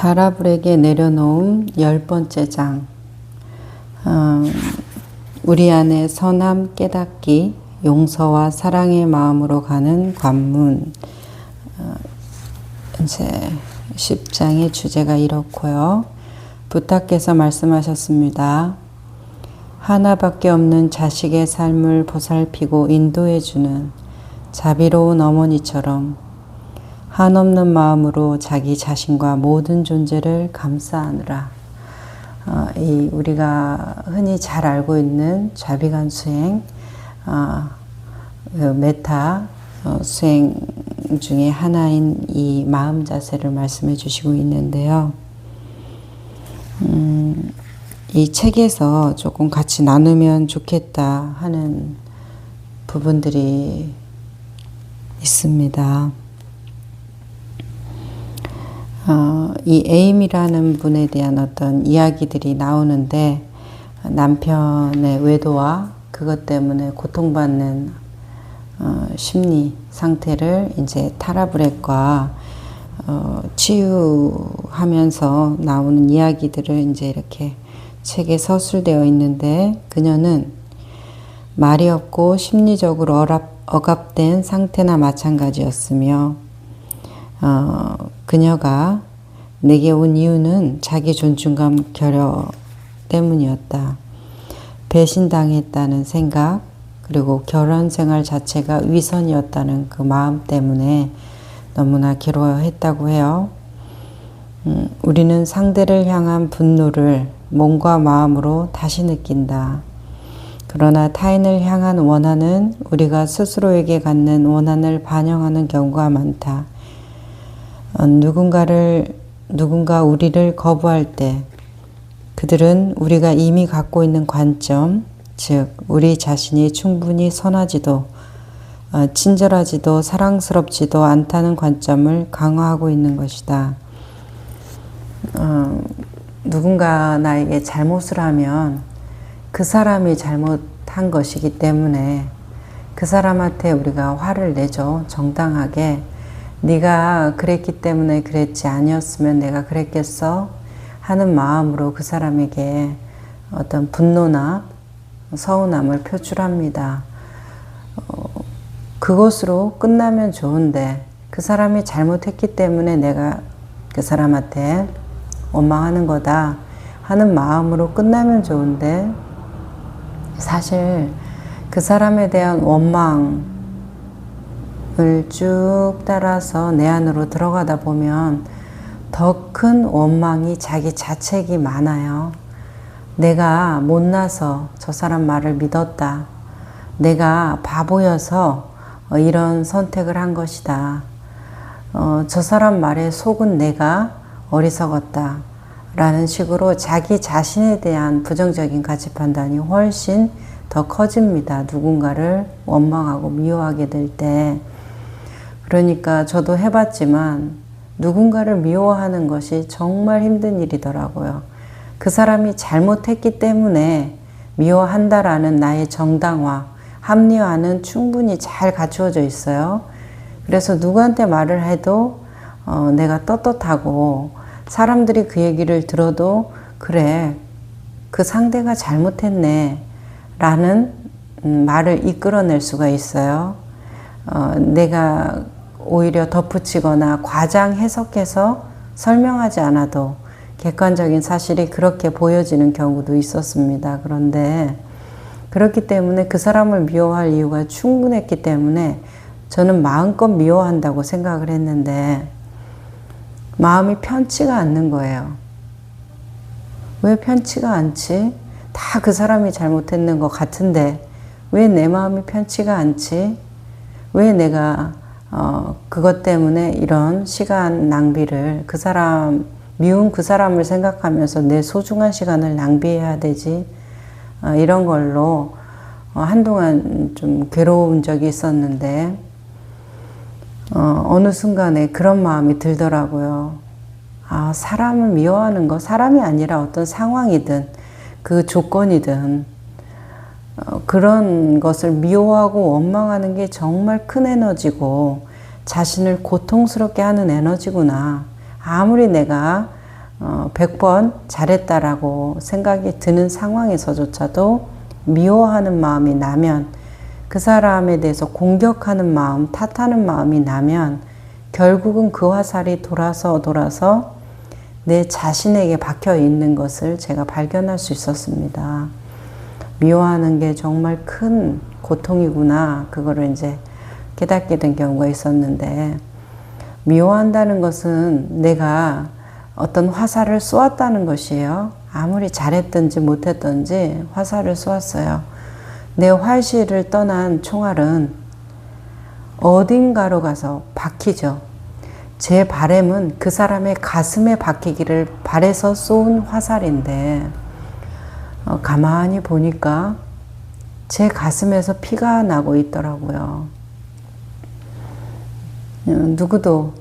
다라불에게 내려놓은 10번째 장. 우리 안에 선함 깨닫기, 용서와 사랑의 마음으로 가는 관문. 이제 10장의 주제가 이렇고요. 부탁께서 말씀하셨습니다. 하나밖에 없는 자식의 삶을 보살피고 인도해주는 자비로운 어머니처럼 한없는 마음으로 자기 자신과 모든 존재를 감싸느라 이 우리가 흔히 잘 알고 있는 좌비관 수행, 메타 수행 중에 하나인 이 마음 자세를 말씀해 주시고 있는데요. 이 책에서 조금 같이 나누면 좋겠다 하는 부분들이 있습니다. 이 에임이라는 분에 대한 어떤 이야기들이 나오는데 남편의 외도와 그것 때문에 고통받는 심리 상태를 이제 타라브렉과 치유하면서 나오는 이야기들을 이제 이렇게 책에 서술되어 있는데, 그녀는 말이 없고 심리적으로 억압된 상태나 마찬가지였으며 그녀가 내게 온 이유는 자기 존중감 결여 때문이었다. 배신당했다는 생각, 그리고 결혼 생활 자체가 위선이었다는 그 마음 때문에 너무나 괴로워했다고 해요. 우리는 상대를 향한 분노를 몸과 마음으로 다시 느낀다. 그러나 타인을 향한 원한은 우리가 스스로에게 갖는 원한을 반영하는 경우가 많다. 누군가 우리를 거부할 때 그들은 우리가 이미 갖고 있는 관점, 즉 우리 자신이 충분히 선하지도 친절하지도 사랑스럽지도 않다는 관점을 강화하고 있는 것이다. 누군가 나에게 잘못을 하면 그 사람이 잘못한 것이기 때문에 그 사람한테 우리가 화를 내죠. 정당하게. 네가 그랬기 때문에 그랬지, 아니었으면 내가 그랬겠어 하는 마음으로 그 사람에게 어떤 분노나 서운함을 표출합니다. 그것으로 끝나면 좋은데 그 사람이 잘못했기 때문에 내가 그 사람한테 원망하는 거다 하는 마음으로 끝나면 좋은데, 사실 그 사람에 대한 원망을 쭉 따라서 내 안으로 들어가다 보면 더 큰 원망이 자기 자책이 많아요. 내가 못나서 저 사람 말을 믿었다. 내가 바보여서 이런 선택을 한 것이다. 저 사람 말에 속은 내가 어리석었다 라는 식으로 자기 자신에 대한 부정적인 가치 판단이 훨씬 더 커집니다. 누군가를 원망하고 미워하게 될 때. 그러니까 저도 해봤지만 누군가를 미워하는 것이 정말 힘든 일이더라고요. 그 사람이 잘못했기 때문에 미워한다라는 나의 정당화, 합리화는 충분히 잘 갖추어져 있어요. 그래서 누구한테 말을 해도 내가 떳떳하고, 사람들이 그 얘기를 들어도 그래, 그 상대가 잘못했네 라는 말을 이끌어낼 수가 있어요. 내가 오히려 덧붙이거나 과장 해석해서 설명하지 않아도 객관적인 사실이 그렇게 보여지는 경우도 있었습니다. 그런데 그렇기 때문에 그 사람을 미워할 이유가 충분했기 때문에 저는 마음껏 미워한다고 생각을 했는데 마음이 편치가 않는 거예요. 왜 편치가 않지? 다 그 사람이 잘못했는 것 같은데 왜 내 마음이 편치가 않지? 왜 내가 그것 때문에 이런 시간 낭비를, 미운 그 사람을 생각하면서 내 소중한 시간을 낭비해야 되지? 이런 걸로 한동안 좀 괴로운 적이 있었는데 어느 순간에 그런 마음이 들더라고요. 사람을 미워하는 거, 사람이 아니라 어떤 상황이든 그 조건이든 그런 것을 미워하고 원망하는 게 정말 큰 에너지고 자신을 고통스럽게 하는 에너지구나. 아무리 내가 100번 잘했다라고 생각이 드는 상황에서조차도 미워하는 마음이 나면, 그 사람에 대해서 공격하는 마음, 탓하는 마음이 나면 결국은 그 화살이 돌아서 내 자신에게 박혀 있는 것을 제가 발견할 수 있었습니다. 미워하는 게 정말 큰 고통이구나, 그거를 이제 깨닫게 된 경우가 있었는데, 미워한다는 것은 내가 어떤 화살을 쏘았다는 것이에요. 아무리 잘했든지 못했든지 화살을 쏘았어요. 내 활시를 떠난 총알은 어딘가로 가서 박히죠. 제 바람은 그 사람의 가슴에 박히기를 바래서 쏜 화살인데, 가만히 보니까 제 가슴에서 피가 나고 있더라고요. 누구도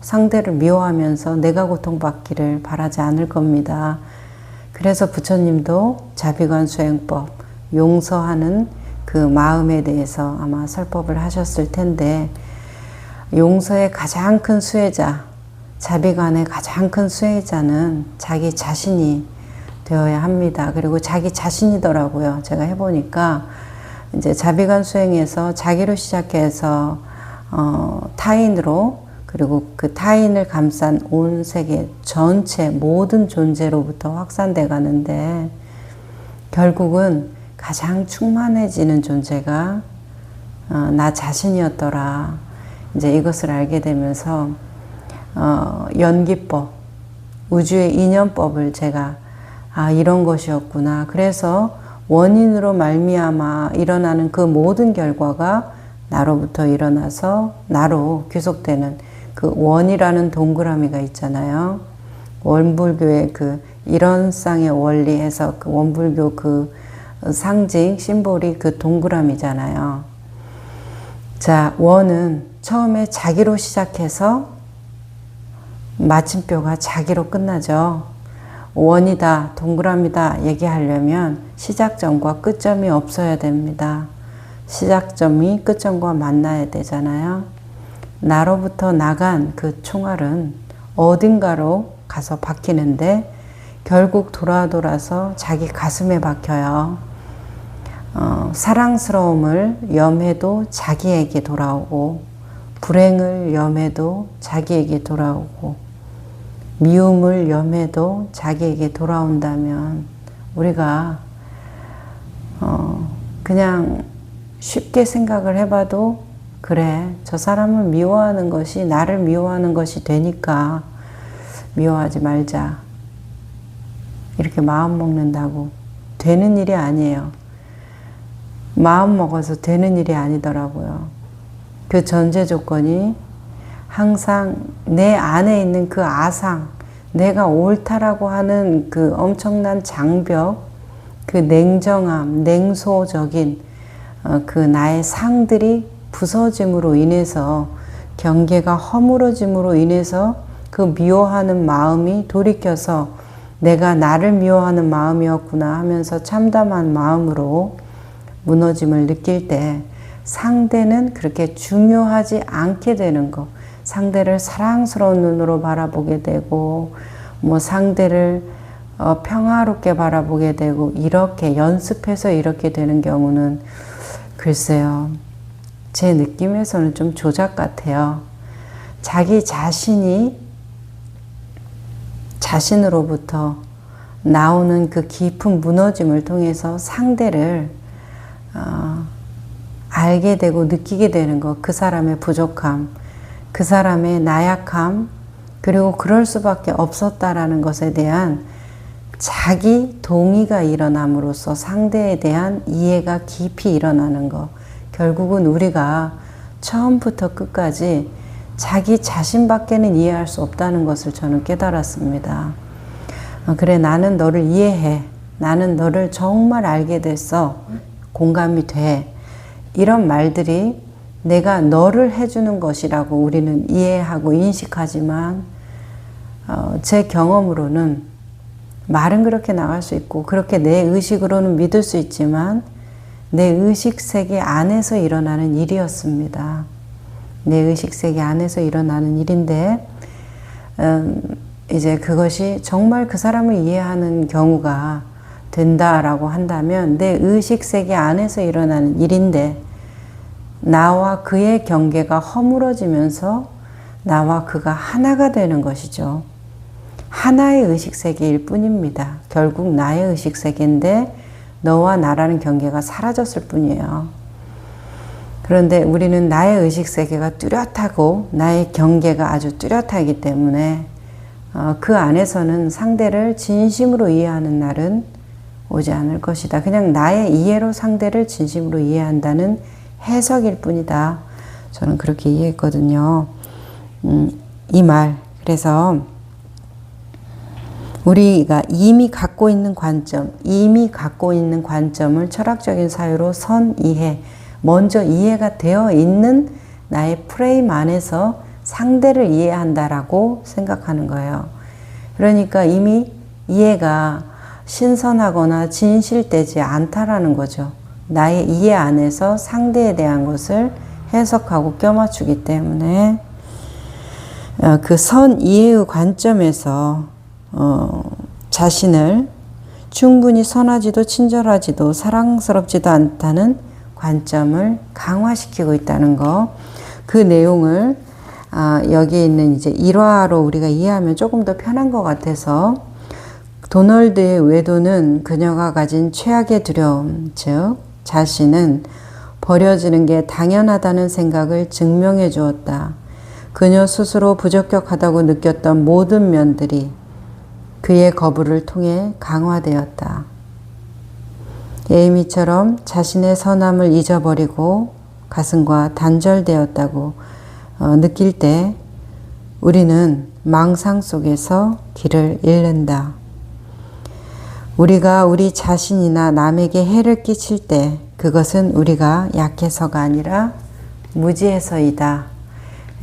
상대를 미워하면서 내가 고통받기를 바라지 않을 겁니다. 그래서 부처님도 자비관수행법, 용서하는 그 마음에 대해서 아마 설법을 하셨을 텐데, 용서의 가장 큰 수혜자, 자비관의 가장 큰 수혜자는 자기 자신이 되어야 합니다. 그리고 자기 자신이더라고요. 제가 해보니까 이제 자비관 수행에서 자기로 시작해서 타인으로, 그리고 그 타인을 감싼 온 세계 전체 모든 존재로부터 확산돼 가는데, 결국은 가장 충만해지는 존재가 나 자신이었더라. 이제 이것을 알게 되면서 연기법, 우주의 인연법을 제가 이런 것이었구나. 그래서 원인으로 말미암아 일어나는 그 모든 결과가 나로부터 일어나서 나로 귀속되는 그 원이라는 동그라미가 있잖아요. 원불교의 그 일원상의 원리에서 그 원불교 그 상징, 심볼이 그 동그라미잖아요. 자, 원은 처음에 자기로 시작해서 마침표가 자기로 끝나죠. 원이다, 동그라미다 얘기하려면 시작점과 끝점이 없어야 됩니다. 시작점이 끝점과 만나야 되잖아요. 나로부터 나간 그 총알은 어딘가로 가서 박히는데 결국 돌아서 자기 가슴에 박혀요. 사랑스러움을 염해도 자기에게 돌아오고, 불행을 염해도 자기에게 돌아오고, 미움을 염해도 자기에게 돌아온다면 우리가 그냥 쉽게 생각을 해봐도, 그래, 저 사람을 미워하는 것이 나를 미워하는 것이 되니까 미워하지 말자, 이렇게 마음 먹는다고 되는 일이 아니에요. 마음 먹어서 되는 일이 아니더라고요. 그 전제 조건이 항상 내 안에 있는 그 아상, 내가 옳다라고 하는 그 엄청난 장벽, 그 냉정함, 냉소적인 그 나의 상들이 부서짐으로 인해서, 경계가 허물어짐으로 인해서 그 미워하는 마음이 돌이켜서 내가 나를 미워하는 마음이었구나 하면서 참담한 마음으로 무너짐을 느낄 때, 상대는 그렇게 중요하지 않게 되는 것, 상대를 사랑스러운 눈으로 바라보게 되고, 상대를 평화롭게 바라보게 되고, 이렇게 연습해서 이렇게 되는 경우는 글쎄요, 제 느낌에서는 좀 조작 같아요. 자기 자신이 자신으로부터 나오는 그 깊은 무너짐을 통해서 상대를 알게 되고 느끼게 되는 것, 그 사람의 부족함, 그 사람의 나약함, 그리고 그럴 수밖에 없었다라는 것에 대한 자기 동의가 일어남으로써 상대에 대한 이해가 깊이 일어나는 것, 결국은 우리가 처음부터 끝까지 자기 자신밖에는 이해할 수 없다는 것을 저는 깨달았습니다. 그래, 나는 너를 이해해. 나는 너를 정말 알게 됐어. 공감이 돼. 이런 말들이 내가 너를 해주는 것이라고 우리는 이해하고 인식하지만, 제 경험으로는 말은 그렇게 나갈 수 있고 그렇게 내 의식으로는 믿을 수 있지만 내 의식세계 안에서 일어나는 일이었습니다. 내 의식세계 안에서 일어나는 일인데, 이제 그것이 정말 그 사람을 이해하는 경우가 된다라고 한다면 내 의식세계 안에서 일어나는 일인데 나와 그의 경계가 허물어지면서 나와 그가 하나가 되는 것이죠. 하나의 의식세계일 뿐입니다. 결국 나의 의식세계인데 너와 나라는 경계가 사라졌을 뿐이에요. 그런데 우리는 나의 의식세계가 뚜렷하고 나의 경계가 아주 뚜렷하기 때문에 그 안에서는 상대를 진심으로 이해하는 날은 오지 않을 것이다. 그냥 나의 이해로 상대를 진심으로 이해한다는 해석일 뿐이다. 저는 그렇게 이해했거든요. 이 말, 그래서 우리가 이미 갖고 있는 관점을 철학적인 사유로 선이해, 먼저 이해가 되어 있는 나의 프레임 안에서 상대를 이해한다라고 생각하는 거예요. 그러니까 이미 이해가 신선하거나 진실되지 않다라는 거죠. 나의 이해 안에서 상대에 대한 것을 해석하고 껴맞추기 때문에 그 선이해의 관점에서 자신을 충분히 선하지도 친절하지도 사랑스럽지도 않다는 관점을 강화시키고 있다는 거. 그 내용을 여기에 있는 이제 일화로 우리가 이해하면 조금 더 편한 것 같아서 도널드의 외도는 그녀가 가진 최악의 두려움, 즉 자신은 버려지는 게 당연하다는 생각을 증명해 주었다. 그녀 스스로 부적격하다고 느꼈던 모든 면들이 그의 거부를 통해 강화되었다. 에이미처럼 자신의 선함을 잊어버리고 가슴과 단절되었다고 느낄 때 우리는 망상 속에서 길을 잃는다. 우리가 우리 자신이나 남에게 해를 끼칠 때 그것은 우리가 약해서가 아니라 무지해서이다.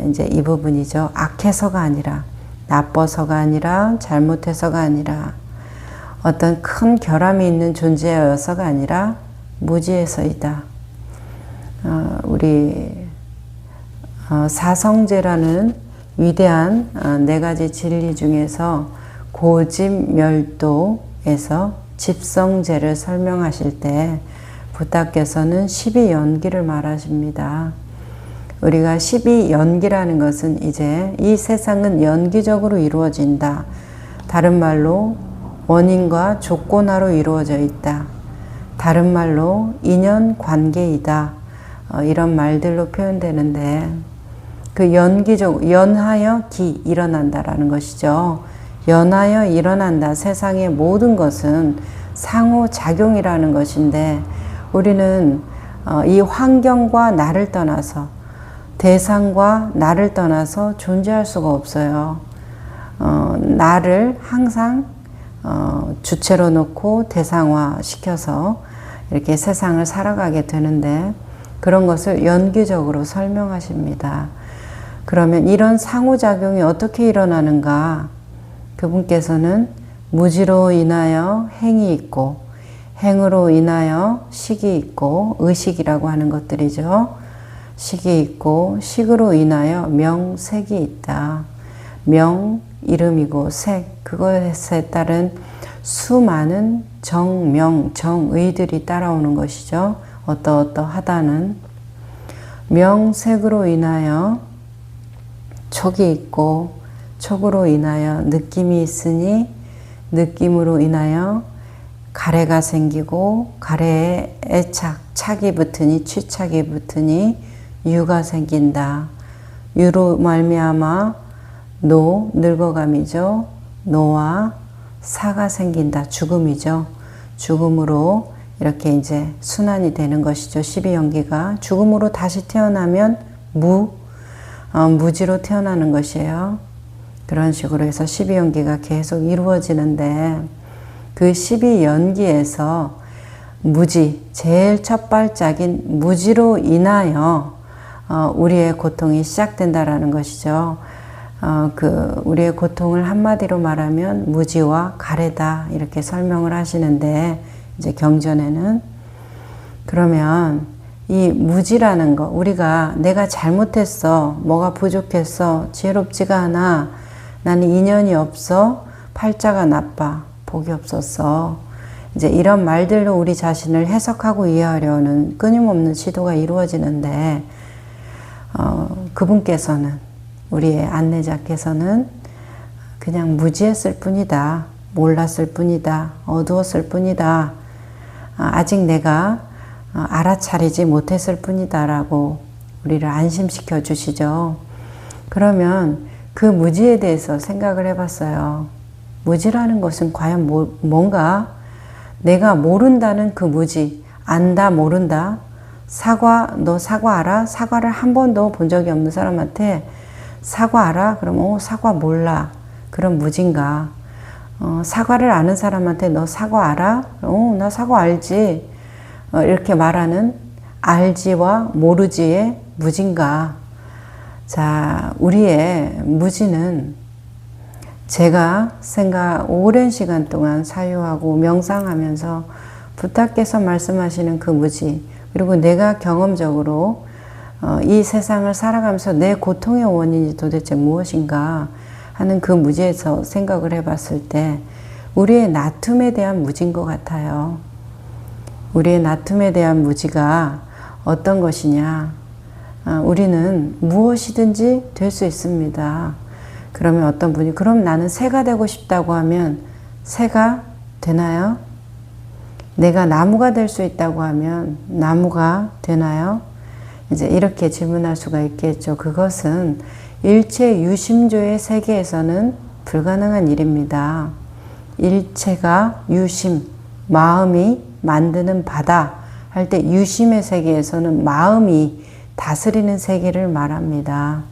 이제 이 부분이죠. 악해서가 아니라, 나빠서가 아니라, 잘못해서가 아니라, 어떤 큰 결함이 있는 존재여서가 아니라 무지해서이다. 우리 사성제라는 위대한 네 가지 진리 중에서 고집멸도에서 집성제를 설명하실 때 부타께서는 12연기를 말하십니다. 우리가 12연기라는 것은 이제 이 세상은 연기적으로 이루어진다. 다른 말로 원인과 조건화로 이루어져 있다. 다른 말로 인연관계이다. 이런 말들로 표현되는데 그 연하여 기 일어난다라는 것이죠. 연하여 일어난다. 세상의 모든 것은 상호작용이라는 것인데 우리는 이 환경과 나를 떠나서 대상과 나를 떠나서 존재할 수가 없어요. 나를 항상 주체로 놓고 대상화 시켜서 이렇게 세상을 살아가게 되는데 그런 것을 연기적으로 설명하십니다. 그러면 이런 상호작용이 어떻게 일어나는가? 그분께서는 무지로 인하여 행이 있고 행으로 인하여 식이 있고 의식이라고 하는 것들이죠. 식이 있고 식으로 인하여 명색이 있다. 명, 이름이고 색, 그것에 따른 수많은 정명, 정의들이 따라오는 것이죠. 어떠어떠하다는 명색으로 인하여 촉이 있고 촉으로 인하여 느낌이 있으니 느낌으로 인하여 가래가 생기고 가래에 애착, 착이 붙으니 취착이 붙으니 유가 생긴다. 유로 말미암아 늙어감이죠. 노와 사가 생긴다. 죽음이죠. 죽음으로 이렇게 이제 순환이 되는 것이죠. 12연기가. 죽음으로 다시 태어나면 무지로 태어나는 것이에요. 그런 식으로 해서 12연기가 계속 이루어지는데 그 12연기에서 무지, 제일 첫 발짝인 무지로 인하여 우리의 고통이 시작된다라는 것이죠. 우리의 고통을 한마디로 말하면 무지와 가래다 이렇게 설명을 하시는데 이제 경전에는 그러면 이 무지라는 거 우리가 내가 잘못했어, 뭐가 부족했어, 지혜롭지가 않아 나는 인연이 없어. 팔자가 나빠. 복이 없었어. 이제 이런 말들로 우리 자신을 해석하고 이해하려는 끊임없는 시도가 이루어지는데, 그분께서는, 우리의 안내자께서는 그냥 무지했을 뿐이다. 몰랐을 뿐이다. 어두웠을 뿐이다. 아직 내가 알아차리지 못했을 뿐이다 라고 우리를 안심시켜 주시죠. 그러면 그 무지에 대해서 생각을 해봤어요. 무지라는 것은 과연 뭔가? 내가 모른다는 그 무지, 안다, 모른다. 너 사과 알아? 사과를 한 번도 본 적이 없는 사람한테 사과 알아? 그럼 사과 몰라. 그런 무지인가? 사과를 아는 사람한테 너 사과 알아? 나 사과 알지. 이렇게 말하는 알지와 모르지의 무지인가? 자, 우리의 무지는 제가 오랜 시간 동안 사유하고 명상하면서 부탁께서 말씀하시는 그 무지, 그리고 내가 경험적으로 이 세상을 살아가면서 내 고통의 원인이 도대체 무엇인가 하는 그 무지에서 생각을 해봤을 때 우리의 나툼에 대한 무지인 것 같아요. 우리의 나툼에 대한 무지가 어떤 것이냐? 우리는 무엇이든지 될 수 있습니다. 그러면 어떤 분이 그럼 나는 새가 되고 싶다고 하면 새가 되나요? 내가 나무가 될 수 있다고 하면 나무가 되나요? 이제 이렇게 질문할 수가 있겠죠. 그것은 일체 유심조의 세계에서는 불가능한 일입니다. 일체가 유심, 마음이 만드는 바다 할 때 유심의 세계에서는 마음이 다스리는 세계를 말합니다.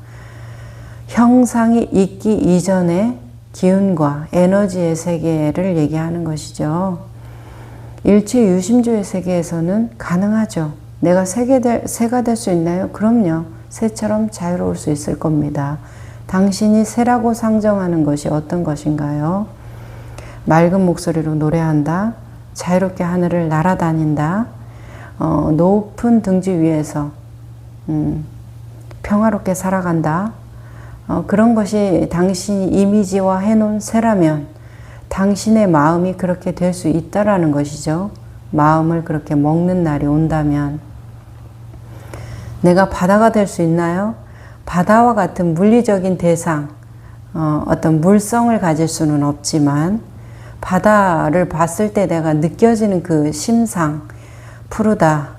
형상이 있기 이전의 기운과 에너지의 세계를 얘기하는 것이죠. 일체 유심조의 세계에서는 가능하죠. 내가 새가 될 수 있나요? 그럼요. 새처럼 자유로울 수 있을 겁니다. 당신이 새라고 상정하는 것이 어떤 것인가요? 맑은 목소리로 노래한다. 자유롭게 하늘을 날아다닌다. 높은 등지 위에서 평화롭게 살아간다. 그런 것이 당신이 이미지화 해놓은 새라면 당신의 마음이 그렇게 될 수 있다라는 것이죠. 마음을 그렇게 먹는 날이 온다면. 내가 바다가 될 수 있나요? 바다와 같은 물리적인 대상, 어떤 물성을 가질 수는 없지만 바다를 봤을 때 내가 느껴지는 그 심상, 푸르다,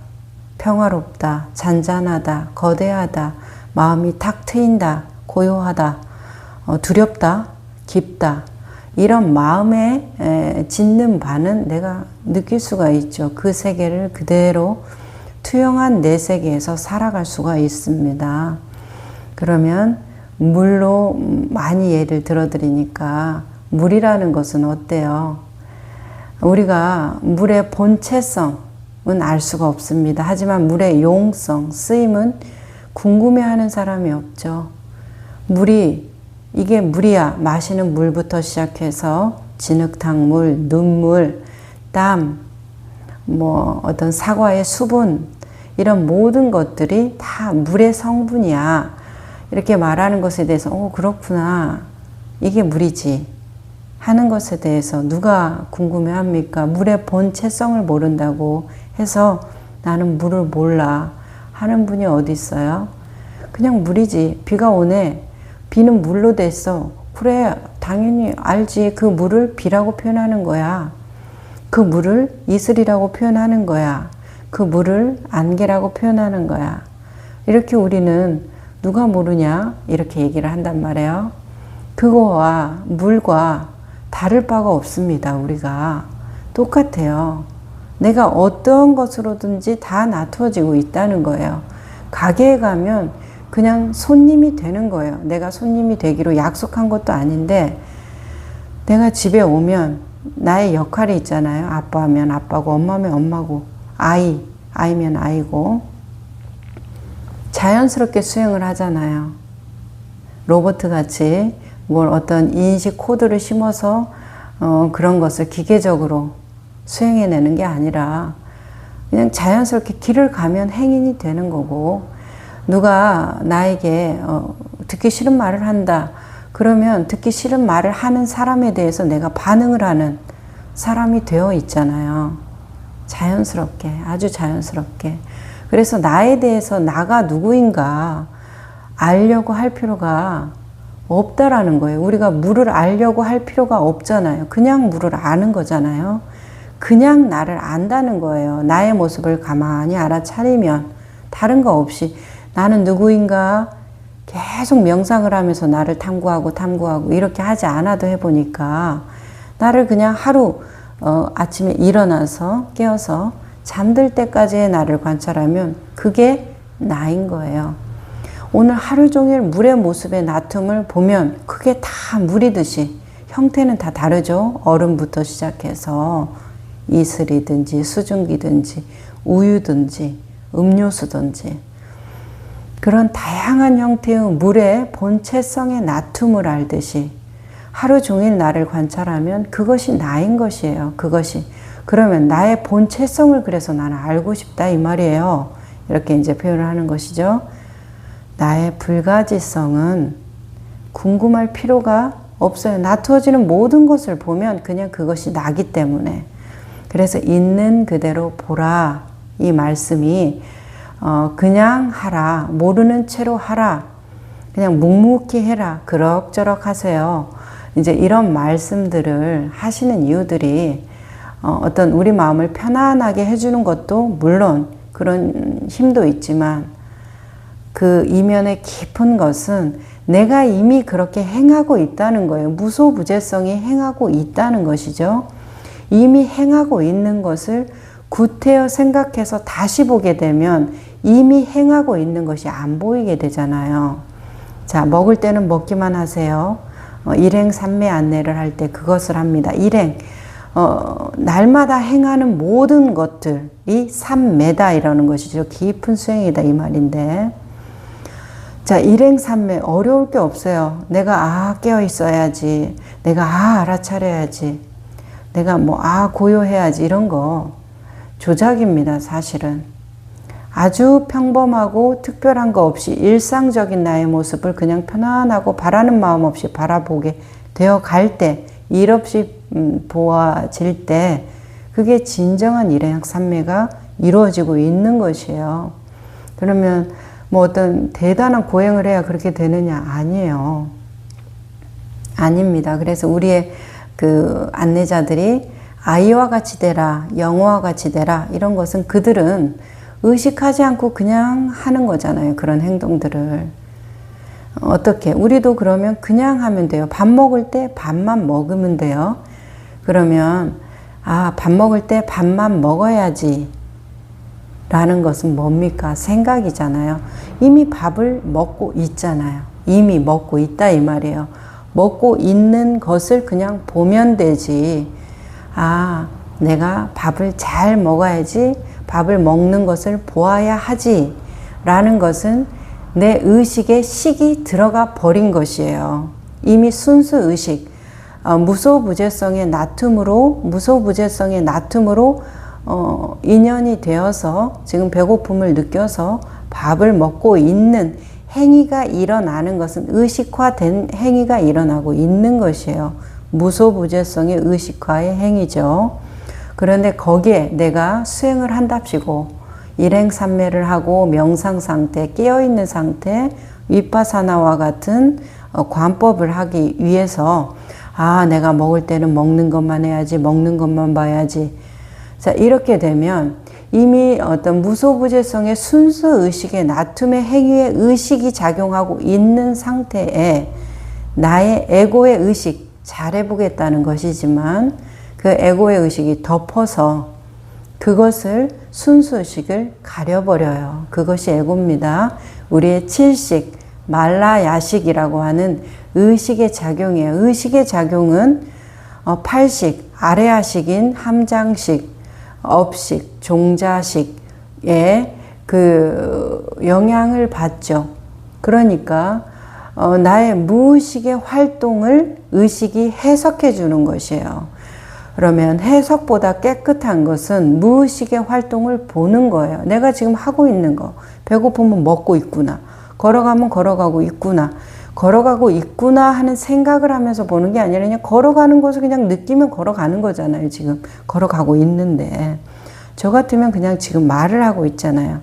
평화롭다, 잔잔하다, 거대하다, 마음이 탁 트인다, 고요하다, 두렵다, 깊다, 이런 마음에 짓는 바는 내가 느낄 수가 있죠. 그 세계를 그대로 투영한 내 세계에서 살아갈 수가 있습니다. 그러면 물로 많이 예를 들어드리니까 물이라는 것은 어때요? 우리가 물의 본체성은 알 수가 없습니다. 하지만 물의 용성, 쓰임은 궁금해하는 사람이 없죠. 이게 물이야. 마시는 물부터 시작해서 진흙탕 물, 눈물, 땀, 어떤 사과의 수분, 이런 모든 것들이 다 물의 성분이야. 이렇게 말하는 것에 대해서 그렇구나. 이게 물이지. 하는 것에 대해서 누가 궁금해합니까? 물의 본체성을 모른다고 해서 나는 물을 몰라 하는 분이 어디 있어요? 그냥 물이지. 비가 오네. 비는 물로 됐어. 그래, 당연히 알지. 그 물을 비라고 표현하는 거야. 그 물을 이슬이라고 표현하는 거야. 그 물을 안개라고 표현하는 거야. 이렇게 우리는 누가 모르냐? 이렇게 얘기를 한단 말이에요. 그거와 물과 다를 바가 없습니다. 우리가 똑같아요. 내가 어떤 것으로든지 다 놔두어지고 있다는 거예요. 가게에 가면 그냥 손님이 되는 거예요. 내가 손님이 되기로 약속한 것도 아닌데 내가 집에 오면 나의 역할이 있잖아요. 아빠면 아빠고 엄마면 엄마고 아이면 아이고 자연스럽게 수행을 하잖아요. 로봇같이 뭘 어떤 인식 코드를 심어서 그런 것을 기계적으로 수행해내는 게 아니라 그냥 자연스럽게 길을 가면 행인이 되는 거고 누가 나에게 듣기 싫은 말을 한다. 그러면 듣기 싫은 말을 하는 사람에 대해서 내가 반응을 하는 사람이 되어 있잖아요. 자연스럽게, 아주 자연스럽게. 그래서 나에 대해서 나가 누구인가 알려고 할 필요가 없다라는 거예요. 우리가 물을 알려고 할 필요가 없잖아요. 그냥 물을 아는 거잖아요. 그냥 나를 안다는 거예요. 나의 모습을 가만히 알아차리면 다른 거 없이 나는 누구인가 계속 명상을 하면서 나를 탐구하고 이렇게 하지 않아도 해보니까 나를 그냥 하루 아침에 일어나서 깨어서 잠들 때까지의 나를 관찰하면 그게 나인 거예요. 오늘 하루 종일 물의 모습의 나툼을 보면 그게 다 물이듯이 형태는 다 다르죠. 얼음부터 시작해서 이슬이든지 수증기든지 우유든지 음료수든지 그런 다양한 형태의 물의 본체성의 나툼을 알듯이 하루 종일 나를 관찰하면 그것이 나인 것이에요. 그것이. 그러면 나의 본체성을 그래서 나는 알고 싶다 이 말이에요. 이렇게 이제 표현을 하는 것이죠. 나의 불가지성은 궁금할 필요가 없어요. 나투어지는 모든 것을 보면 그냥 그것이 나기 때문에. 그래서 있는 그대로 보라 이 말씀이 그냥 하라, 모르는 채로 하라, 그냥 묵묵히 해라, 그럭저럭 하세요. 이제 이런 말씀들을 하시는 이유들이 어떤 우리 마음을 편안하게 해주는 것도 물론 그런 힘도 있지만 그 이면의 깊은 것은 내가 이미 그렇게 행하고 있다는 거예요. 무소부재성이 행하고 있다는 것이죠. 이미 행하고 있는 것을 구태여 생각해서 다시 보게 되면 이미 행하고 있는 것이 안 보이게 되잖아요. 자, 먹을 때는 먹기만 하세요. 일행 삼매 안내를 할 때 그것을 합니다. 일행, 날마다 행하는 모든 것들이 삼매다 이라는 것이죠. 깊은 수행이다 이 말인데, 자, 일행 삼매 어려울 게 없어요. 내가 깨어 있어야지, 내가 알아차려야지, 내가 고요해야지, 이런 거 조작입니다. 사실은 아주 평범하고 특별한 거 없이 일상적인 나의 모습을 그냥 편안하고 바라는 마음 없이 바라보게 되어 갈 때, 일 없이 보아질 때 그게 진정한 일행삼매가 이루어지고 있는 것이에요. 그러면 어떤 대단한 고행을 해야 그렇게 되느냐? 아니에요. 아닙니다. 그래서 우리의 그 안내자들이 아이와 같이 되라, 영어와 같이 되라, 이런 것은 그들은 의식하지 않고 그냥 하는 거잖아요. 그런 행동들을. 어떻게? 우리도 그러면 그냥 하면 돼요. 밥 먹을 때 밥만 먹으면 돼요. 그러면 밥 먹을 때 밥만 먹어야지 라는 것은 뭡니까? 생각이잖아요. 이미 밥을 먹고 있잖아요. 이미 먹고 있다 이 말이에요. 먹고 있는 것을 그냥 보면 되지. 내가 밥을 잘 먹어야지, 밥을 먹는 것을 보아야 하지 라는 것은 내 의식에 식이 들어가 버린 것이에요. 이미 순수 의식, 무소부재성의 나툼으로 인연이 되어서 지금 배고픔을 느껴서 밥을 먹고 있는 행위가 일어나는 것은 의식화된 행위가 일어나고 있는 것이에요. 무소부재성의 의식화의 행위죠. 그런데 거기에 내가 수행을 한답시고 일행삼매를 하고 명상 상태, 깨어있는 상태, 위파사나와 같은 관법을 하기 위해서 내가 먹을 때는 먹는 것만 해야지, 먹는 것만 봐야지. 자, 이렇게 되면 이미 어떤 무소부재성의 순수 의식의 나툼의 행위의 의식이 작용하고 있는 상태에 나의 에고의 의식, 잘해보겠다는 것이지만 그 에고의 의식이 덮어서 그것을 순수의식을 가려버려요. 그것이 에고입니다. 우리의 칠식, 말라야식이라고 하는 의식의 작용이에요. 의식의 작용은 팔식, 아래야식인 함장식, 업식, 종자식에 그 영향을 받죠. 그러니까 나의 무의식의 활동을 의식이 해석해 주는 것이에요. 그러면 해석보다 깨끗한 것은 무의식의 활동을 보는 거예요. 내가 지금 하고 있는 거, 배고프면 먹고 있구나, 걸어가면 걸어가고 있구나, 걸어가고 있구나 하는 생각을 하면서 보는 게 아니라 그냥 걸어가는 것을 그냥 느끼면 걸어가는 거잖아요. 지금 걸어가고 있는데 저 같으면 그냥 지금 말을 하고 있잖아요.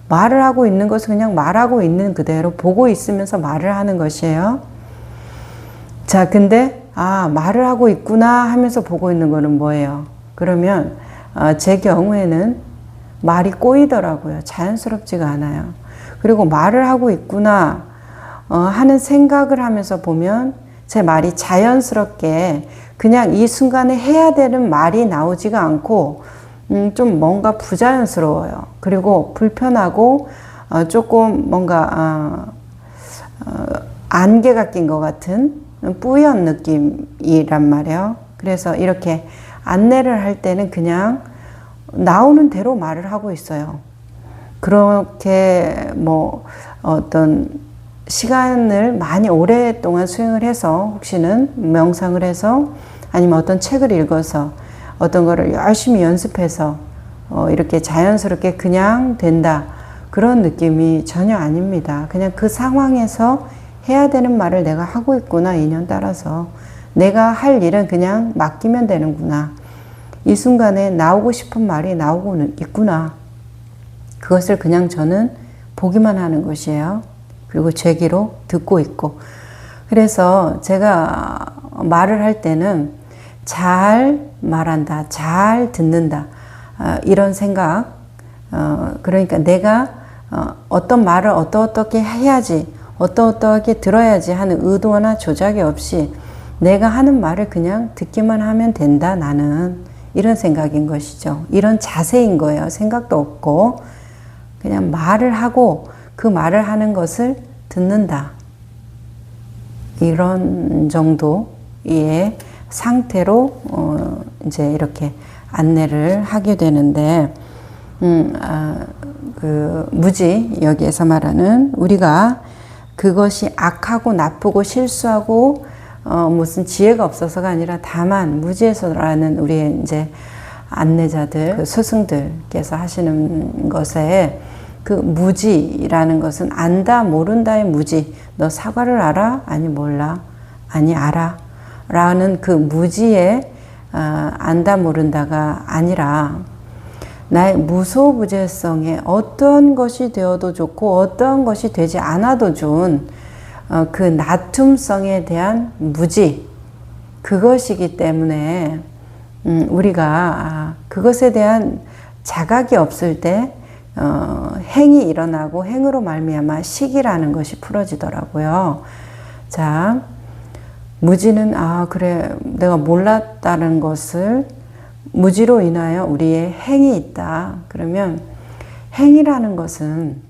말을 하고 있는 것을 그냥 말하고 있는 그대로 보고 있으면서 말을 하는 것이에요. 자, 근데 말을 하고 있구나 하면서 보고 있는 거는 뭐예요? 그러면 제 경우에는 말이 꼬이더라고요. 자연스럽지가 않아요. 그리고 말을 하고 있구나 하는 생각을 하면서 보면 제 말이 자연스럽게 그냥 이 순간에 해야 되는 말이 나오지가 않고 좀 뭔가 부자연스러워요. 그리고 불편하고 조금 뭔가 안개가 낀 것 같은 뿌연 느낌이란 말이에요. 그래서 이렇게 안내를 할 때는 그냥 나오는 대로 말을 하고 있어요. 그렇게 뭐 어떤 시간을 많이 오랫동안 수행을 해서 혹시는 명상을 해서 아니면 어떤 책을 읽어서 어떤 거를 열심히 연습해서 이렇게 자연스럽게 그냥 된다 그런 느낌이 전혀 아닙니다. 그냥 그 상황에서 해야 되는 말을 내가 하고 있구나. 인연 따라서 내가 할 일은 그냥 맡기면 되는구나. 이 순간에 나오고 싶은 말이 나오고 있구나. 그것을 그냥 저는 보기만 하는 것이에요. 그리고 제 귀로 듣고 있고. 그래서 제가 말을 할 때는 잘 말한다, 잘 듣는다, 이런 생각. 그러니까 내가 어떤 말을 어떻게 해야지, 어떻게 들어야지 하는 의도나 조작이 없이 내가 하는 말을 그냥 듣기만 하면 된다, 나는. 이런 생각인 것이죠. 이런 자세인 거예요. 생각도 없고 그냥 말을 하고 그 말을 하는 것을 듣는다. 이런 정도의 상태로 이제 이렇게 안내를 하게 되는데 그 무지, 여기에서 말하는 우리가 그것이 악하고 나쁘고 실수하고 무슨 지혜가 없어서가 아니라 다만 무지에서라는 우리의 이제 안내자들, 그 스승들께서 하시는 것에 그 무지라는 것은 안다 모른다의 무지. 너 사과를 알아? 아니 몰라. 아니 알아. 라는 그 무지에 안다 모른다가 아니라 나의 무소부재성에 어떤 것이 되어도 좋고 어떤 것이 되지 않아도 좋은 그 나툼성에 대한 무지, 그것이기 때문에 우리가 그것에 대한 자각이 없을 때 행이 일어나고 행으로 말미암아 식이라는 것이 풀어지더라고요. 자, 무지는 그래 내가 몰랐다는 것을 무지로 인하여 우리의 행이 있다. 그러면 행이라는 것은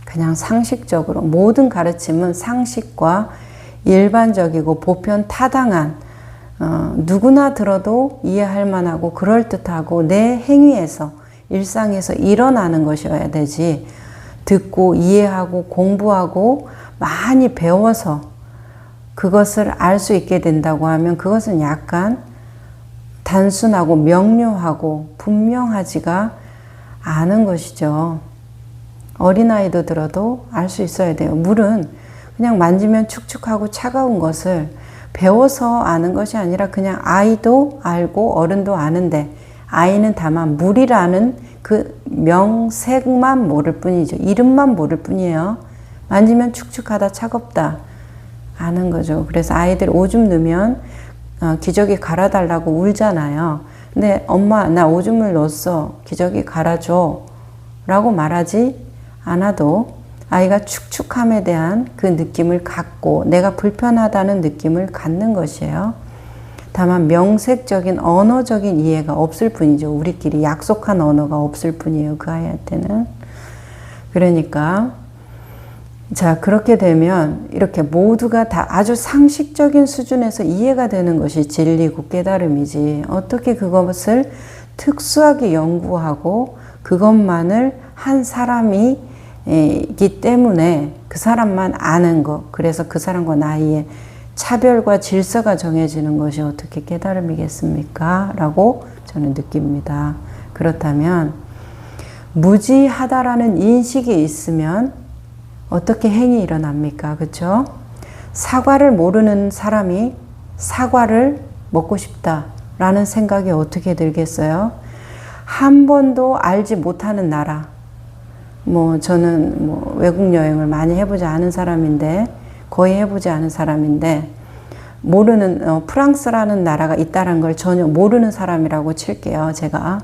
그냥 상식적으로 모든 가르침은 상식과 일반적이고 보편 타당한 누구나 들어도 이해할 만하고 그럴듯하고 내 행위에서 일상에서 일어나는 것이어야 되지, 듣고 이해하고 공부하고 많이 배워서 그것을 알 수 있게 된다고 하면 그것은 약간 단순하고 명료하고 분명하지가 않은 것이죠. 어린아이도 들어도 알 수 있어야 돼요. 물은 그냥 만지면 축축하고 차가운 것을 배워서 아는 것이 아니라 그냥 아이도 알고 어른도 아는데 아이는 다만 물이라는 그 명색만 모를 뿐이죠. 이름만 모를 뿐이에요. 만지면 축축하다, 차갑다 아는 거죠. 그래서 아이들 오줌 넣으면 기저귀 갈아달라고 울잖아요. 근데 엄마 나 오줌을 넣었어. 기저귀 갈아줘. 라고 말하지 않아도 아이가 축축함에 대한 그 느낌을 갖고 내가 불편하다는 느낌을 갖는 것이에요. 다만 명색적인 언어적인 이해가 없을 뿐이죠. 우리끼리 약속한 언어가 없을 뿐이에요. 그 아이한테는. 그러니까 자, 그렇게 되면 이렇게 모두가 다 아주 상식적인 수준에서 이해가 되는 것이 진리고 깨달음이지, 어떻게 그것을 특수하게 연구하고 그것만을 한 사람이 이기 때문에 그 사람만 아는 것, 그래서 그 사람과 나의 차별과 질서가 정해지는 것이 어떻게 깨달음이겠습니까? 라고 저는 느낍니다. 그렇다면 무지하다라는 인식이 있으면 어떻게 행이 일어납니까? 그렇죠? 사과를 모르는 사람이 사과를 먹고 싶다라는 생각이 어떻게 들겠어요? 한 번도 알지 못하는 나라. 저는 외국 여행을 많이 해보지 않은 사람인데, 거의 해보지 않은 사람인데, 모르는, 프랑스라는 나라가 있다는 걸 전혀 모르는 사람이라고 칠게요, 제가.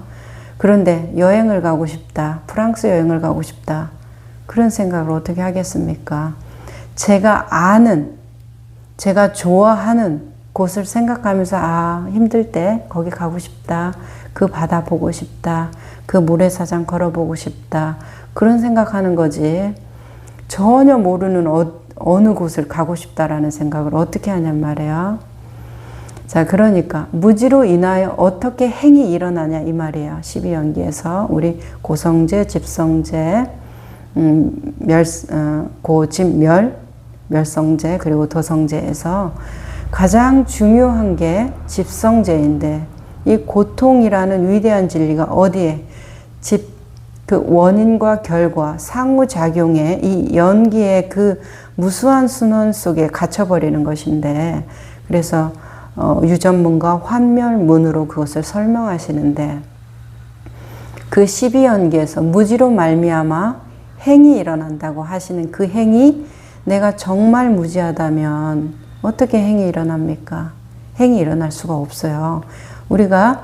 그런데 여행을 가고 싶다, 프랑스 여행을 가고 싶다, 그런 생각을 어떻게 하겠습니까? 제가 아는, 제가 좋아하는 곳을 생각하면서 힘들 때 거기 가고 싶다, 그 바다 보고 싶다, 그 모래사장 걸어보고 싶다, 그런 생각하는 거지. 전혀 모르는 어느 곳을 가고 싶다라는 생각을 어떻게 하냔 말이에요. 자, 그러니까 무지로 인하여 어떻게 행이 일어나냐 이 말이에요. 12연기에서 우리 고성제, 집성제, 멸성제 그리고 도성제에서 가장 중요한 게 집성제인데, 이 고통이라는 위대한 진리가 어디에? 그 원인과 결과, 상호작용의 이 연기의 그 무수한 순환 속에 갇혀버리는 것인데, 그래서 유전문과 환멸문으로 그것을 설명하시는데, 그 12연기에서 무지로 말미암아 행이 일어난다고 하시는 그 행이, 내가 정말 무지하다면 어떻게 행이 일어납니까? 행이 일어날 수가 없어요. 우리가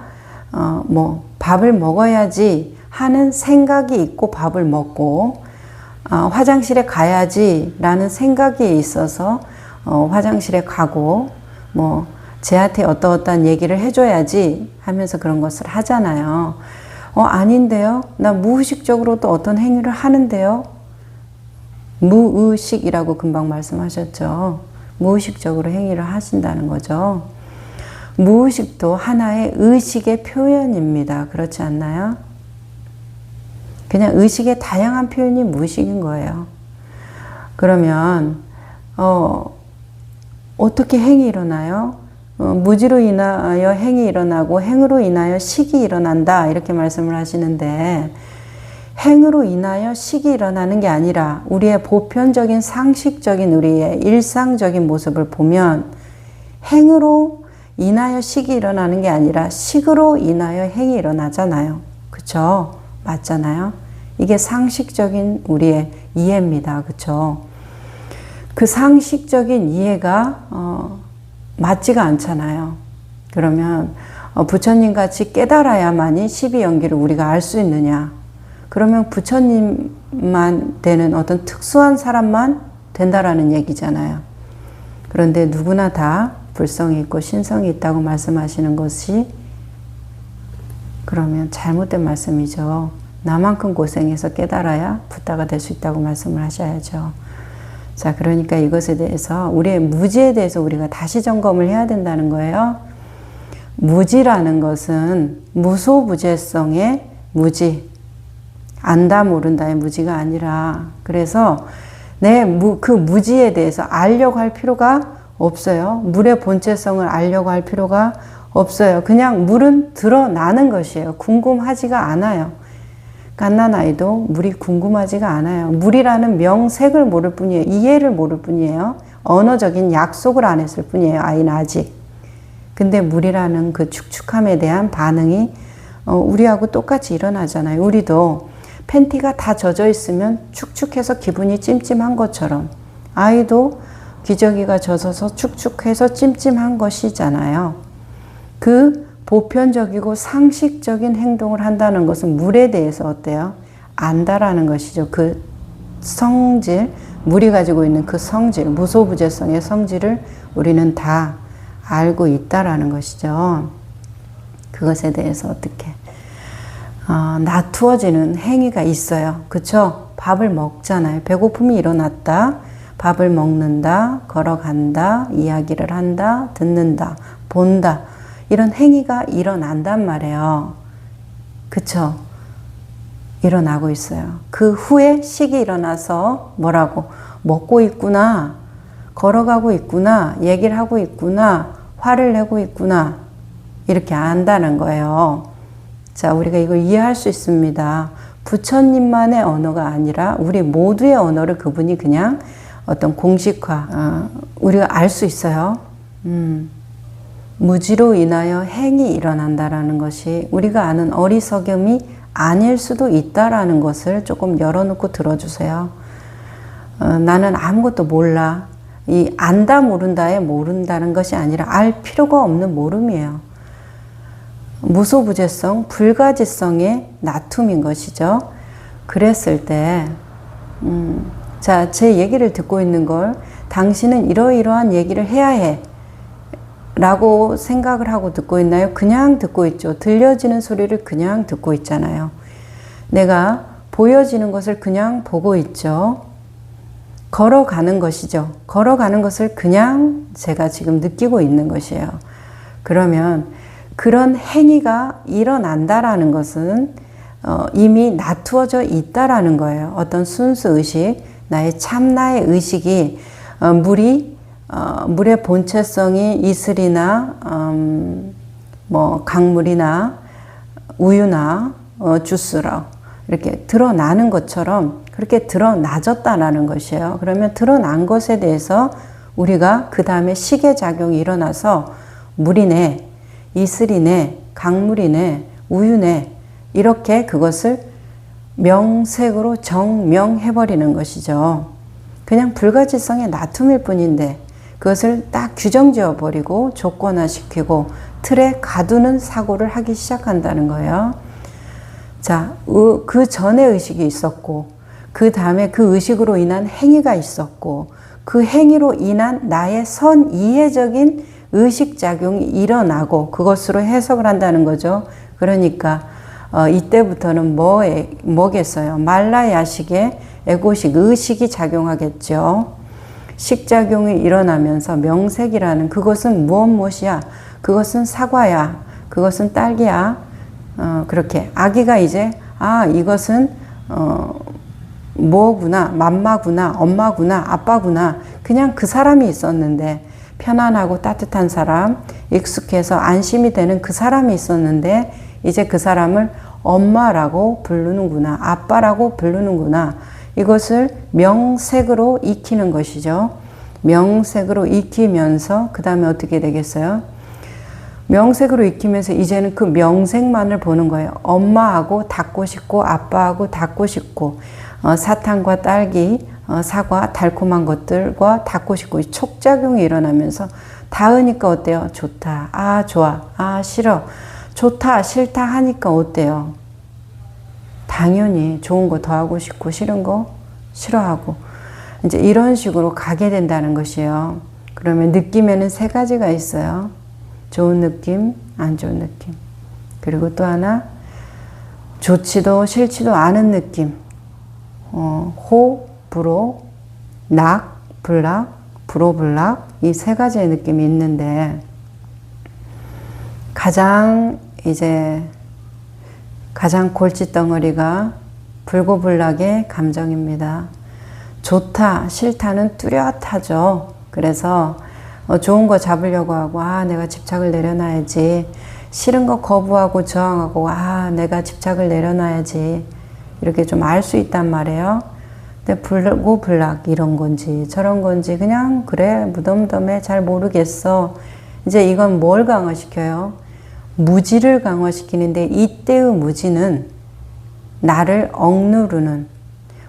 밥을 먹어야지 하는 생각이 있고 밥을 먹고, 화장실에 가야지 라는 생각이 있어서 화장실에 가고, 쟤한테 어떠어떠한 얘기를 해줘야지 하면서 그런 것을 하잖아요. 아닌데요? 나 무의식적으로 또 어떤 행위를 하는데요? 무의식이라고 금방 말씀하셨죠. 무의식적으로 행위를 하신다는 거죠. 무의식도 하나의 의식의 표현입니다. 그렇지 않나요? 그냥 의식의 다양한 표현이 무의식인 거예요. 그러면 어떻게 행이 일어나요? 무지로 인하여 행이 일어나고 행으로 인하여 식이 일어난다 이렇게 말씀을 하시는데, 행으로 인하여 식이 일어나는 게 아니라 우리의 보편적인 상식적인 우리의 일상적인 모습을 보면, 행으로 인하여 식이 일어나는 게 아니라 식으로 인하여 행이 일어나잖아요. 그쵸? 맞잖아요. 이게 상식적인 우리의 이해입니다. 그쵸? 그 상식적인 이해가 맞지가 않잖아요. 그러면 부처님 같이 깨달아야만이 12연기를 우리가 알 수 있느냐? 그러면 부처님만 되는 어떤 특수한 사람만 된다라는 얘기잖아요. 그런데 누구나 다 불성이 있고 신성이 있다고 말씀하시는 것이, 그러면 잘못된 말씀이죠. 나만큼 고생해서 깨달아야 부다가 될 수 있다고 말씀을 하셔야죠. 자, 그러니까 이것에 대해서, 우리의 무지에 대해서 우리가 다시 점검을 해야 된다는 거예요. 무지라는 것은 무소부재성의 무지, 안다 모른다의 무지가 아니라, 그래서 그 무지에 대해서 알려고 할 필요가 없어요. 물의 본체성을 알려고 할 필요가 없어요. 그냥 물은 드러나는 것이에요. 궁금하지가 않아요. 갓난아이도 물이 궁금하지가 않아요. 물이라는 명색을 모를 뿐이에요. 이해를 모를 뿐이에요. 언어적인 약속을 안 했을 뿐이에요. 아이는 아직. 근데 물이라는 그 축축함에 대한 반응이 우리하고 똑같이 일어나잖아요. 우리도 팬티가 다 젖어 있으면 축축해서 기분이 찜찜한 것처럼, 아이도 기저귀가 젖어서 축축해서 찜찜한 것이잖아요. 그 보편적이고 상식적인 행동을 한다는 것은 물에 대해서 어때요? 안다라는 것이죠. 그 성질, 물이 가지고 있는 그 성질, 무소부재성의 성질을 우리는 다 알고 있다라는 것이죠. 그것에 대해서 어떻게 나투어지는 행위가 있어요. 그쵸? 밥을 먹잖아요. 배고픔이 일어났다. 밥을 먹는다, 걸어간다, 이야기를 한다, 듣는다, 본다. 이런 행위가 일어난단 말이에요. 그쵸? 일어나고 있어요. 그 후에 식이 일어나서 뭐라고? 먹고 있구나, 걸어가고 있구나, 얘기를 하고 있구나, 화를 내고 있구나, 이렇게 안다는 거예요. 자, 우리가 이걸 이해할 수 있습니다. 부처님만의 언어가 아니라 우리 모두의 언어를 그분이 그냥 어떤 공식화, 우리가 알 수 있어요. 무지로 인하여 행이 일어난다라는 것이 우리가 아는 어리석음이 아닐 수도 있다라는 것을 조금 열어놓고 들어주세요. 나는 아무것도 몰라. 이 안다 모른다에 모른다는 것이 아니라 알 필요가 없는 모름이에요. 무소부재성, 불가지성의 나툼인 것이죠. 그랬을 때 자, 제 얘기를 듣고 있는 걸 당신은 이러이러한 얘기를 해야 해 라고 생각을 하고 듣고 있나요? 그냥 듣고 있죠. 들려지는 소리를 그냥 듣고 있잖아요. 내가 보여지는 것을 그냥 보고 있죠. 걸어가는 것이죠. 걸어가는 것을 그냥 제가 지금 느끼고 있는 것이에요. 그러면 그런 행위가 일어난다라는 것은 이미 놔두어져 있다라는 거예요. 어떤 순수의식, 나의 참나의 의식이 물의 본체성이 이슬이나 뭐 강물이나 우유나 주스로 이렇게 드러나는 것처럼 그렇게 드러나졌다라는 것이에요. 그러면 드러난 것에 대해서 우리가 그 다음에 시계작용이 일어나서 물이네, 이슬이네, 강물이네, 우유네 이렇게 그것을 명색으로 정명해버리는 것이죠. 그냥 불가지성의 나툼일 뿐인데 그것을 딱 규정지어버리고 조건화시키고 틀에 가두는 사고를 하기 시작한다는 거예요. 자, 그 전에 의식이 있었고 그 다음에 그 의식으로 인한 행위가 있었고 그 행위로 인한 나의 선이해적인 의식작용이 일어나고 그것으로 해석을 한다는 거죠. 그러니까 이때부터는 뭐겠어요? 말라야식의 에고식, 의식이 작용하겠죠. 식작용이 일어나면서 명색이라는 그것은 무엇이야? 그것은 사과야. 그것은 딸기야. 그렇게 아기가 이제 이것은 뭐구나, 맘마구나, 엄마구나, 아빠구나. 그냥 그 사람이 있었는데 편안하고 따뜻한 사람, 익숙해서 안심이 되는 그 사람이 있었는데 이제 그 사람을 엄마라고 부르는구나, 아빠라고 부르는구나. 이것을 명색으로 익히는 것이죠. 명색으로 익히면서 그 다음에 어떻게 되겠어요? 명색으로 익히면서 이제는 그 명색만을 보는 거예요. 엄마하고 닿고 싶고 아빠하고 닿고 싶고 사탕과 딸기, 사과, 달콤한 것들과 닿고 싶고 이 촉작용이 일어나면서 닿으니까 어때요? 좋다. 좋아. 싫어. 좋다, 싫다 하니까 어때요? 당연히 좋은 거 더 하고 싶고 싫은 거 싫어하고 이제 이런 식으로 가게 된다는 것이에요. 그러면 느낌에는 세 가지가 있어요. 좋은 느낌, 안 좋은 느낌. 그리고 또 하나 좋지도 싫지도 않은 느낌. 호, 불호, 낙, 불락, 불호불락 이 세 가지의 느낌이 있는데 가장 골칫덩어리가 불고불락의 감정입니다. 좋다, 싫다는 뚜렷하죠. 그래서 좋은 거 잡으려고 하고 내가 집착을 내려놔야지. 싫은 거 거부하고 저항하고 내가 집착을 내려놔야지. 이렇게 좀 알 수 있단 말이에요. 근데 불고불락 이런 건지 저런 건지 그냥 그래 무덤덤해 잘 모르겠어. 이제 이건 뭘 강화시켜요? 무지를 강화시키는데 이때의 무지는 나를 억누르는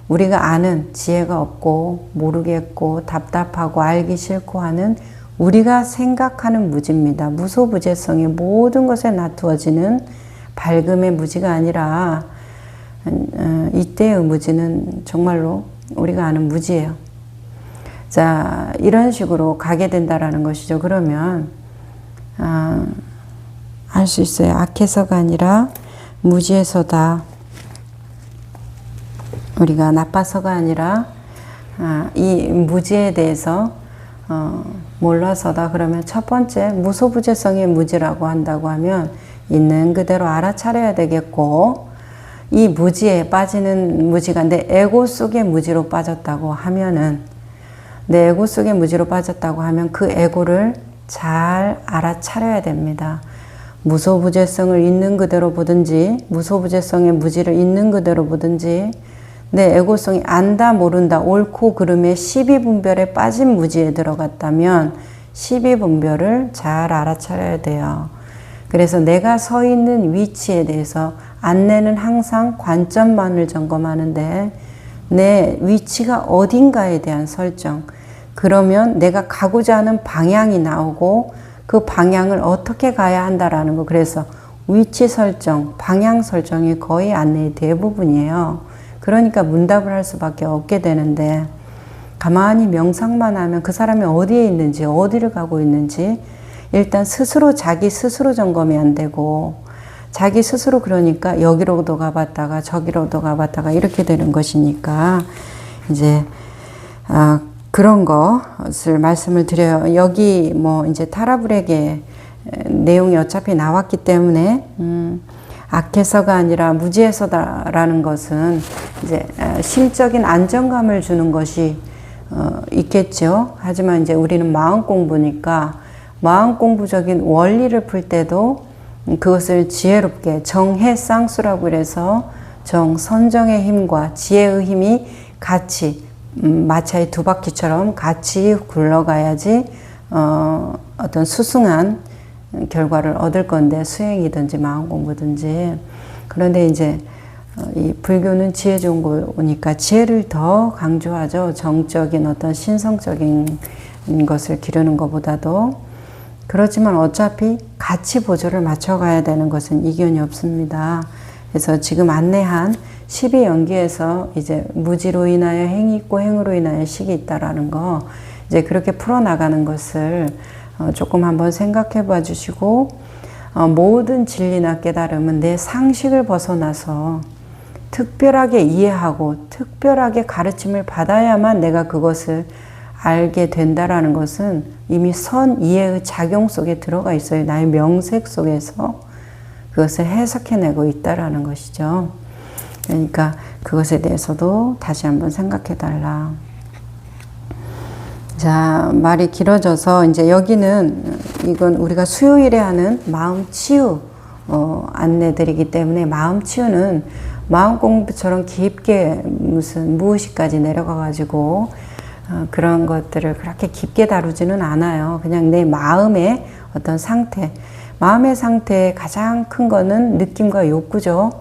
우리가 아는 지혜가 없고 모르겠고 답답하고 알기 싫고 하는 우리가 생각하는 무지입니다. 무소부재성의 모든 것에 놔두어지는 밝음의 무지가 아니라 이때의 무지는 정말로 우리가 아는 무지예요. 자, 이런 식으로 가게 된다라는 것이죠. 그러면 알 수 있어요. 악해서가 아니라 무지해서다. 우리가 나빠서가 아니라 이 무지에 대해서 몰라서다. 그러면 첫 번째 무소부재성의 무지라고 한다고 하면 있는 그대로 알아차려야 되겠고 이 무지에 빠지는 무지가 내 에고 속의 무지로 빠졌다고 하면은 내 에고 속의 무지로 빠졌다고 하면 그 에고를 잘 알아차려야 됩니다. 무소부재성을 있는 그대로 보든지 무소부재성의 무지를 있는 그대로 보든지 내 에고성이 안다 모른다 옳고 그름의 시비분별에 빠진 무지에 들어갔다면 시비분별을 잘 알아차려야 돼요. 그래서 내가 서 있는 위치에 대해서 안내는 항상 관점만을 점검하는데 내 위치가 어딘가에 대한 설정, 그러면 내가 가고자 하는 방향이 나오고 그 방향을 어떻게 가야 한다라는 거. 그래서 위치 설정, 방향 설정이 거의 안내의 대부분이에요. 그러니까 문답을 할 수밖에 없게 되는데 가만히 명상만 하면 그 사람이 어디에 있는지 어디를 가고 있는지 일단 스스로 자기 스스로 점검이 안 되고 자기 스스로 그러니까 여기로도 가봤다가 저기로도 가봤다가 이렇게 되는 것이니까 이제 그런 것을 말씀을 드려요. 여기 뭐 이제 타라불에게 내용이 어차피 나왔기 때문에 악해서가 아니라 무지해서다라는 것은 이제 심적인 안정감을 주는 것이 있겠죠. 하지만 이제 우리는 마음 공부니까 마음 공부적인 원리를 풀 때도 그것을 지혜롭게 정해쌍수라고 그래서 정선정의 힘과 지혜의 힘이 같이 마차의 두 바퀴처럼 같이 굴러가야지 어떤 수승한 결과를 얻을 건데 수행이든지 마음 공부든지. 그런데 이제 이 불교는 지혜 좋은 거니까 지혜를 더 강조하죠. 정적인 어떤 신성적인 것을 기르는 것보다도. 그렇지만 어차피 같이 보조를 맞춰가야 되는 것은 이견이 없습니다. 그래서 지금 안내한 12연기에서 이제 무지로 인하여 행이 있고 행으로 인하여 식이 있다라는 거, 이제 그렇게 풀어나가는 것을 조금 한번 생각해 봐 주시고, 모든 진리나 깨달음은 내 상식을 벗어나서 특별하게 이해하고 특별하게 가르침을 받아야만 내가 그것을 알게 된다라는 것은 이미 선 이해의 작용 속에 들어가 있어요. 나의 명색 속에서 그것을 해석해내고 있다라는 것이죠. 그러니까 그것에 대해서도 다시 한번 생각해 달라. 자, 말이 길어져서 이제 여기는 이건 우리가 수요일에 하는 마음 치유 안내드리기 때문에 마음 치유는 마음 공부처럼 깊게 무엇이까지 내려가 가지고 그런 것들을 그렇게 깊게 다루지는 않아요. 그냥 내 마음의 어떤 상태, 마음의 상태의 가장 큰 거는 느낌과 욕구죠.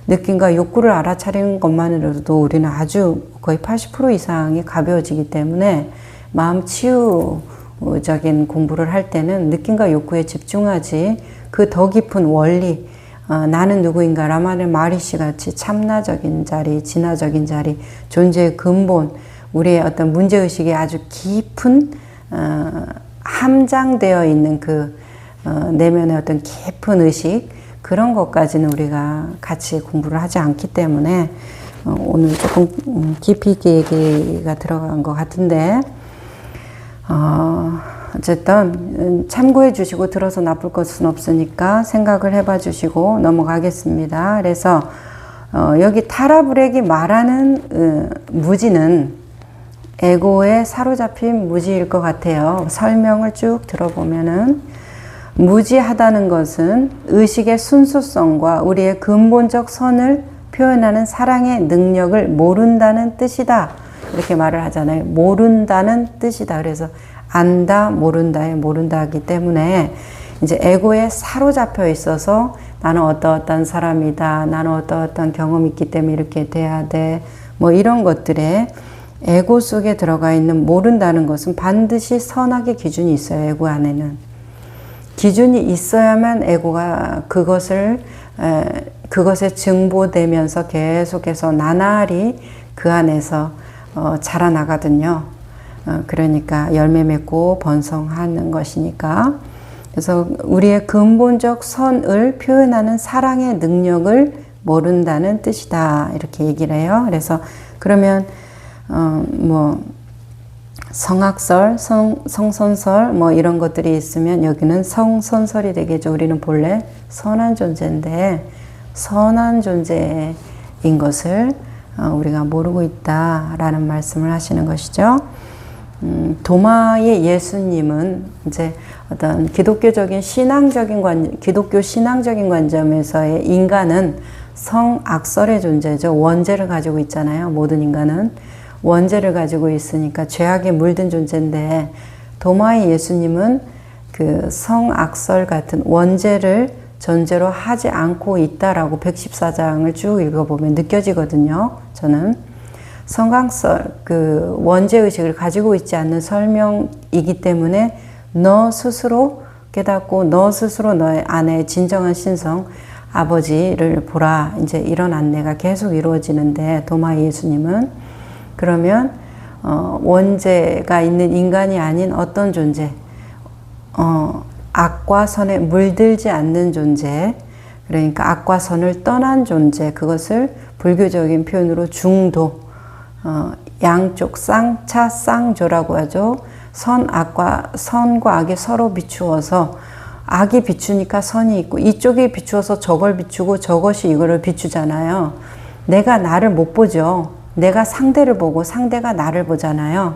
느낌과 욕구를 알아차리는 것만으로도 우리는 아주 거의 80% 이상이 가벼워지기 때문에 마음 치유적인 공부를 할 때는 느낌과 욕구에 집중하지 그 더 깊은 원리, 나는 누구인가, 라마르 마리시 같이 참나적인 자리, 진화적인 자리, 존재의 근본, 우리의 어떤 문제의식이 아주 깊은 함장되어 있는 그 내면의 어떤 깊은 의식, 그런 것까지는 우리가 같이 공부를 하지 않기 때문에 오늘 조금 깊이 있게 얘기가 들어간 것 같은데 어쨌든 참고해 주시고 들어서 나쁠 것은 없으니까 생각을 해봐 주시고 넘어가겠습니다. 그래서 여기 타라불에게 말하는 무지는 에고에 사로잡힌 무지일 것 같아요. 설명을 쭉 들어보면은 무지하다는 것은 의식의 순수성과 우리의 근본적 선을 표현하는 사랑의 능력을 모른다는 뜻이다. 이렇게 말을 하잖아요. 모른다는 뜻이다. 그래서 안다, 모른다에 모른다 하기 때문에 이제 에고에 사로잡혀 있어서 나는 어떠어떤 사람이다. 나는 어떠어떤 경험이 있기 때문에 이렇게 돼야 돼. 뭐 이런 것들에 에고 속에 들어가 있는 모른다는 것은 반드시 선악의 기준이 있어요. 에고 안에는. 기준이 있어야만 에고가 그것에 증보되면서 계속해서 나날이 그 안에서 자라나거든요. 그러니까 열매 맺고 번성하는 것이니까. 그래서 우리의 근본적 선을 표현하는 사랑의 능력을 모른다는 뜻이다. 이렇게 얘기를 해요. 그래서 그러면 뭐 성악설, 성선설 뭐 이런 것들이 있으면 여기는 성선설이 되겠죠. 우리는 본래 선한 존재인데 선한 존재인 것을 우리가 모르고 있다라는 말씀을 하시는 것이죠. 도마의 예수님은 이제 어떤 기독교 신앙적인 관점에서의 인간은 성악설의 존재죠. 원죄를 가지고 있잖아요. 모든 인간은 원죄를 가지고 있으니까 죄악에 물든 존재인데, 도마의 예수님은 그 성악설 같은 원죄를 전제로 하지 않고 있다라고 114장을 쭉 읽어보면 느껴지거든요. 저는 성악설, 그 원죄의식을 가지고 있지 않는 설명이기 때문에 너 스스로 깨닫고 너 스스로 너의 안에 진정한 신성 아버지를 보라, 이제 이런 안내가 계속 이루어지는데, 도마 예수님은 그러면 원죄가 있는 인간이 아닌 어떤 존재, 악과 선에 물들지 않는 존재, 그러니까 악과 선을 떠난 존재, 그것을 불교적인 표현으로 중도, 양쪽 쌍차 쌍조라고 하죠. 선과 악이 서로 비추어서, 악이 비추니까 선이 있고, 이쪽이 비추어서 저걸 비추고 저것이 이거를 비추잖아요. 내가 나를 못 보죠. 내가 상대를 보고 상대가 나를 보잖아요.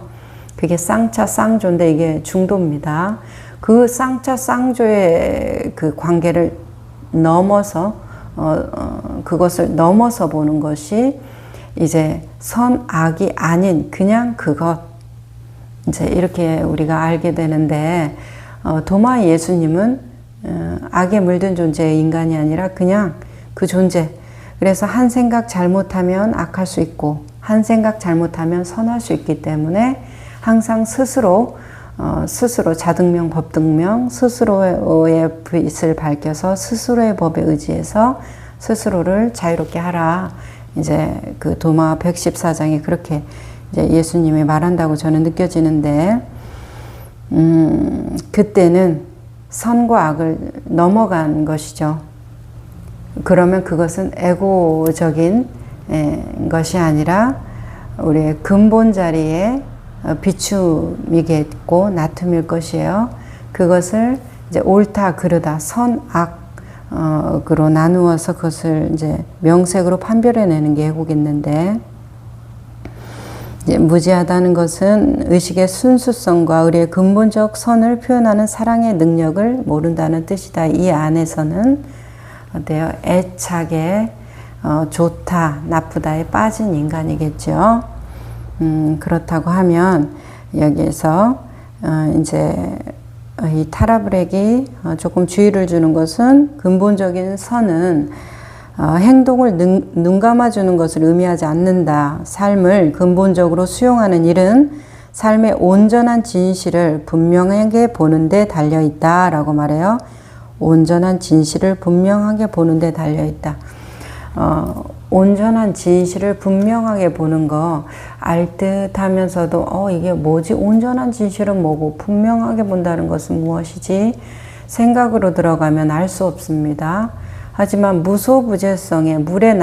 그게 쌍차 쌍조인데 이게 중도입니다. 그 쌍차 쌍조의 그 관계를 넘어서 그것을 넘어서 보는 것이 이제 선악이 아닌 그냥 그것, 이제 이렇게 우리가 알게 되는데, 도마 예수님은 악에 물든 존재의 인간이 아니라 그냥 그 존재. 그래서 한 생각 잘못하면 악할 수 있고 한 생각 잘못하면 선할 수 있기 때문에 항상 스스로 자등명 법등명, 스스로의 빛을 밝혀서 스스로의 법에 의지해서 스스로를 자유롭게 하라. 이제 그 도마 114장이 그렇게 이제 예수님이 말한다고 저는 느껴지는데, 그때는 선과 악을 넘어간 것이죠. 그러면 그것은 에고적인 것이 아니라 우리의 근본 자리에 비춤이겠고 나툼일 것이에요. 그것을 이제 옳다 그르다 선 악으로 나누어서 그것을 이제 명색으로 판별해내는 게 에고겠는데, 이제 무지하다는 것은 의식의 순수성과 우리의 근본적 선을 표현하는 사랑의 능력을 모른다는 뜻이다. 이 안에서는 어때요? 애착에 좋다, 나쁘다에 빠진 인간이겠죠. 그렇다고 하면 여기에서 이제 이 타라브렉이 조금 주의를 주는 것은, 근본적인 선은 행동을 눈 감아주는 것을 의미하지 않는다. 삶을 근본적으로 수용하는 일은 삶의 온전한 진실을 분명하게 보는 데 달려있다 라고 말해요. 온전한 진실을 분명하게 보는 데 달려있다. 온전한 진실을 분명하게 보는 거 알듯 하면서도 이게 뭐지? 온전한 진실은 뭐고 분명하게 본다는 것은 무엇이지? 생각으로 들어가면 알 수 없습니다. 하지만 무소부재성의 물의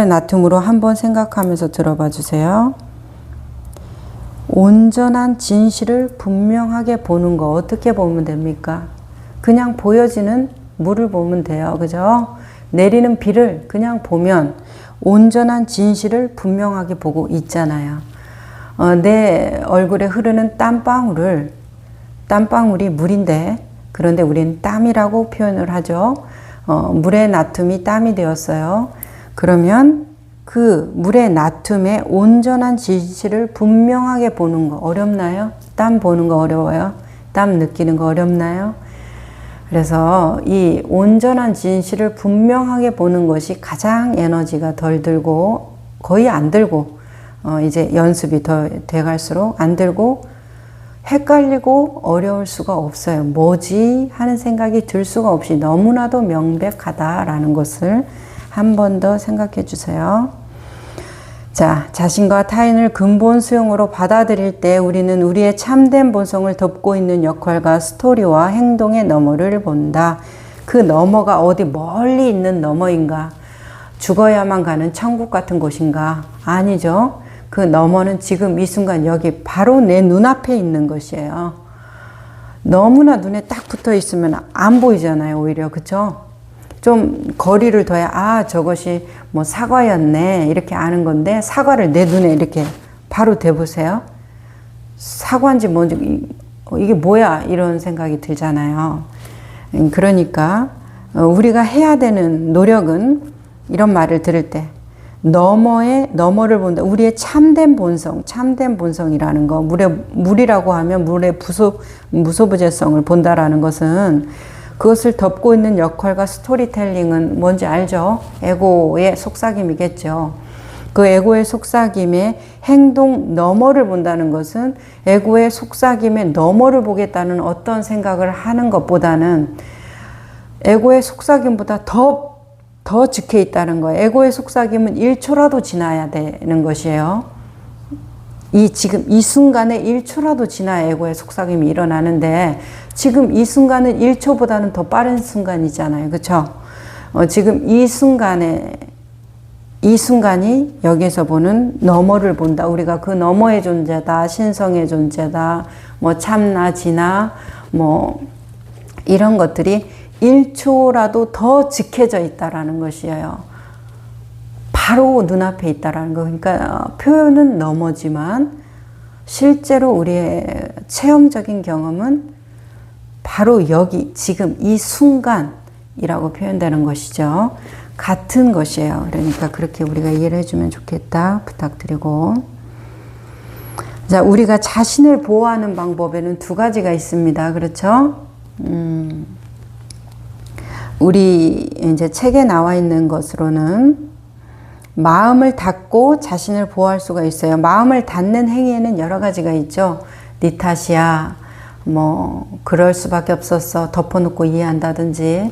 나툼으로 한번 생각하면서 들어봐 주세요. 온전한 진실을 분명하게 보는 거 어떻게 보면 됩니까? 그냥 보여지는 물을 보면 돼요. 그죠? 내리는 비를 그냥 보면 온전한 진실을 분명하게 보고 있잖아요. 내 얼굴에 흐르는 땀방울이 물인데, 그런데 우리는 땀이라고 표현을 하죠. 물의 나툼이 땀이 되었어요. 그러면 그 물의 나툼의 온전한 진실을 분명하게 보는 거 어렵나요? 땀 보는 거 어려워요? 땀 느끼는 거 어렵나요? 그래서 이 온전한 진실을 분명하게 보는 것이 가장 에너지가 덜 들고, 거의 안 들고, 이제 연습이 더 돼갈수록 안 들고, 헷갈리고 어려울 수가 없어요. 뭐지? 하는 생각이 들 수가 없이 너무나도 명백하다라는 것을 한 번 더 생각해 주세요. 자, 자신과 타인을 근본 수용으로 받아들일 때 우리는 우리의 참된 본성을 덮고 있는 역할과 스토리와 행동의 너머를 본다. 그 너머가 어디 멀리 있는 너머인가? 죽어야만 가는 천국 같은 곳인가? 아니죠. 그 너머는 지금 이 순간 여기 바로 내 눈앞에 있는 것이에요. 너무나 눈에 딱 붙어 있으면 안 보이잖아요. 오히려. 그쵸? 좀 거리를 둬야 저것이 뭐 사과였네 이렇게 아는 건데, 사과를 내 눈에 이렇게 바로 대보세요. 사고한지 뭔지 이게 뭐야 이런 생각이 들잖아요. 그러니까 우리가 해야 되는 노력은 이런 말을 들을 때 너머를 본다. 우리의 참된 본성이라는 거. 물이라고 하면 물의 무소부재성을 본다라는 것은 그것을 덮고 있는 역할과 스토리텔링은 뭔지 알죠? 에고의 속삭임이겠죠. 그 에고의 속삭임의 행동 너머를 본다는 것은 에고의 속삭임의 너머를 보겠다는 어떤 생각을 하는 것보다는 에고의 속삭임보다 더 적혀 있다는 거예요. 에고의 속삭임은 1초라도 지나야 되는 것이에요. 지금 이 순간에 1초라도 지나야 에고의 속삭임이 일어나는데 지금 이 순간은 1초보다는 더 빠른 순간이잖아요. 그렇죠? 지금 이 순간이 여기에서 보는 너머를 본다. 우리가 그 너머의 존재다. 신성의 존재다. 뭐 참나, 진나, 뭐 이런 것들이 1초라도 더 지켜져 있다라는 것이에요. 바로 눈앞에 있다라는 거. 그러니까 표현은 너머지만 실제로 우리의 체험적인 경험은 바로 여기 지금 이 순간이라고 표현되는 것이죠. 같은 것이에요. 그러니까 그렇게 우리가 이해를 해주면 좋겠다 부탁드리고, 자, 우리가 자신을 보호하는 방법에는 두 가지가 있습니다. 그렇죠? 우리 이제 책에 나와 있는 것으로는 마음을 닫고 자신을 보호할 수가 있어요. 마음을 닫는 행위에는 여러 가지가 있죠. 네 탓이야. 뭐 그럴 수밖에 없었어. 덮어놓고 이해한다든지,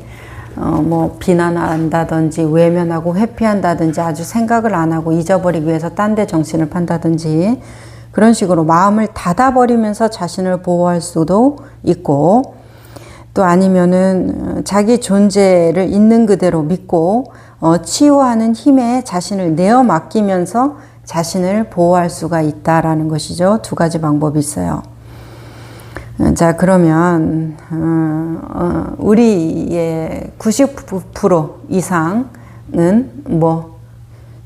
뭐 비난한다든지, 외면하고 회피한다든지, 아주 생각을 안 하고 잊어버리기 위해서 딴 데 정신을 판다든지, 그런 식으로 마음을 닫아버리면서 자신을 보호할 수도 있고, 또 아니면은 자기 존재를 있는 그대로 믿고 치유하는 힘에 자신을 내어 맡기면서 자신을 보호할 수가 있다라는 것이죠. 두 가지 방법이 있어요. 자, 그러면 우리의 99% 이상은 뭐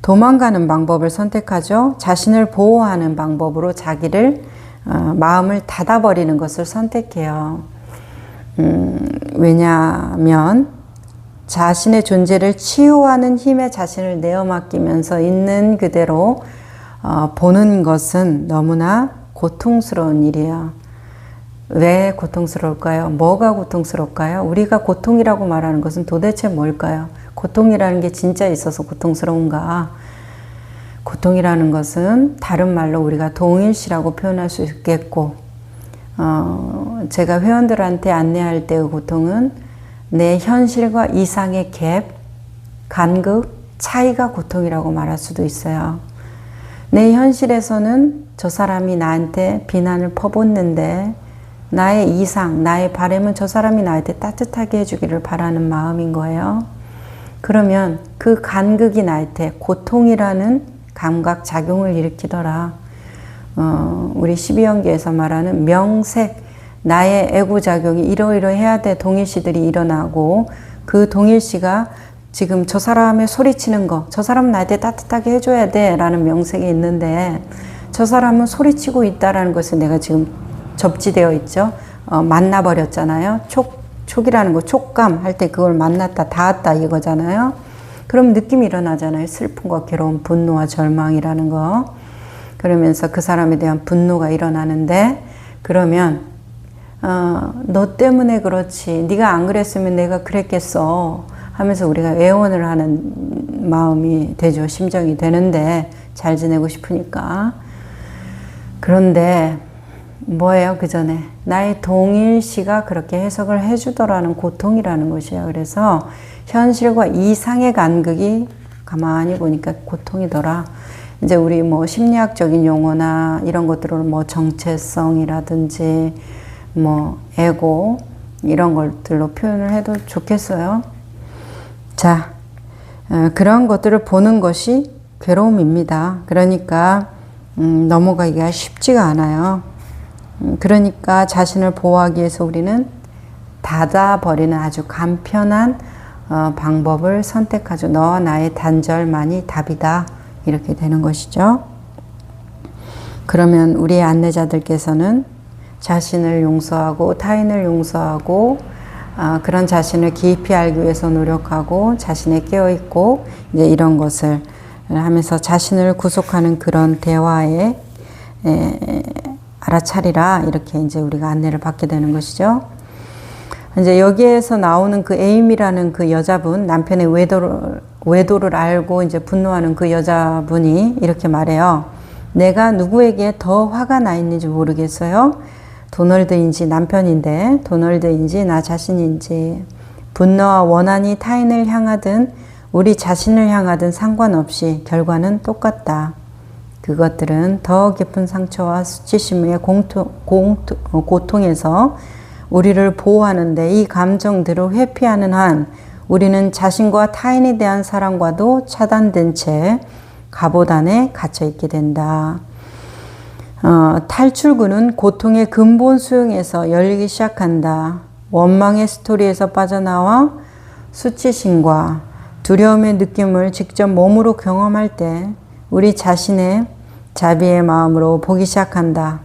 도망가는 방법을 선택하죠. 자신을 보호하는 방법으로 자기를 마음을 닫아버리는 것을 선택해요. 왜냐하면 자신의 존재를 치유하는 힘에 자신을 내어 맡기면서 있는 그대로 보는 것은 너무나 고통스러운 일이에요. 왜 고통스러울까요? 뭐가 고통스러울까요? 우리가 고통이라고 말하는 것은 도대체 뭘까요? 고통이라는 게 진짜 있어서 고통스러운가? 고통이라는 것은 다른 말로 우리가 동일시라고 표현할 수 있겠고, 제가 회원들한테 안내할 때의 고통은 내 현실과 이상의 갭, 간극, 차이가 고통이라고 말할 수도 있어요. 내 현실에서는 저 사람이 나한테 비난을 퍼붓는데 나의 이상, 나의 바람은 저 사람이 나한테 따뜻하게 해주기를 바라는 마음인 거예요. 그러면 그 간극이 나한테 고통이라는 감각 작용을 일으키더라. 우리 12연계에서 말하는 명색, 나의 애고작용이 이러이러해야 돼 동일시들이 일어나고, 그 동일시가 지금 저 사람의 소리치는 거, 저 사람은 나한테 따뜻하게 해줘야 돼 라는 명색이 있는데, 저 사람은 소리치고 있다라는 것을 내가 지금 접지되어 있죠. 만나버렸잖아요. 촉이라는 거, 촉감 할 때 그걸 만났다, 닿았다 이거잖아요. 그럼 느낌이 일어나잖아요. 슬픔과 괴로움, 분노와 절망이라는 거. 그러면서 그 사람에 대한 분노가 일어나는데, 그러면 너 때문에 그렇지, 네가 안 그랬으면 내가 그랬겠어 하면서 우리가 애원을 하는 마음이 되죠. 심정이 되는데, 잘 지내고 싶으니까. 그런데 뭐예요? 그 전에 나의 동일시가 그렇게 해석을 해주더라는 고통이라는 것이에요. 그래서 현실과 이상의 간극이 가만히 보니까 고통이더라. 이제 우리 뭐 심리학적인 용어나 이런 것들을 뭐 정체성이라든지 뭐 에고 이런 것들로 표현을 해도 좋겠어요. 자, 그런 것들을 보는 것이 괴로움입니다. 그러니까 넘어가기가 쉽지가 않아요. 그러니까 자신을 보호하기 위해서 우리는 닫아버리는 아주 간편한 방법을 선택하죠. 너와 나의 단절만이 답이다. 이렇게 되는 것이죠. 그러면 우리 안내자들께서는 자신을 용서하고 타인을 용서하고 그런 자신을 깊이 알기 위해서 노력하고 자신에 깨어있고 이제 이런 것을 하면서 자신을 구속하는 그런 대화에 알아차리라 이렇게 이제 우리가 안내를 받게 되는 것이죠. 이제 여기에서 나오는 그 에임이라는 그 여자분, 남편의 외도를 알고 이제 분노하는 그 여자분이 이렇게 말해요. 내가 누구에게 더 화가 나 있는지 모르겠어요. 도널드인지 남편인데 도널드인지 나 자신인지 분노와 원한이 타인을 향하든 우리 자신을 향하든 상관없이 결과는 똑같다. 그것들은 더 깊은 상처와 수치심의 고통에서 우리를 보호하는데 이 감정들을 회피하는 한 우리는 자신과 타인에 대한 사랑과도 차단된 채 갑옷 안에 갇혀 있게 된다. 탈출구는 고통의 근본 수용에서 열리기 시작한다. 원망의 스토리에서 빠져나와 수치심과 두려움의 느낌을 직접 몸으로 경험할 때 우리 자신의 자비의 마음으로 보기 시작한다.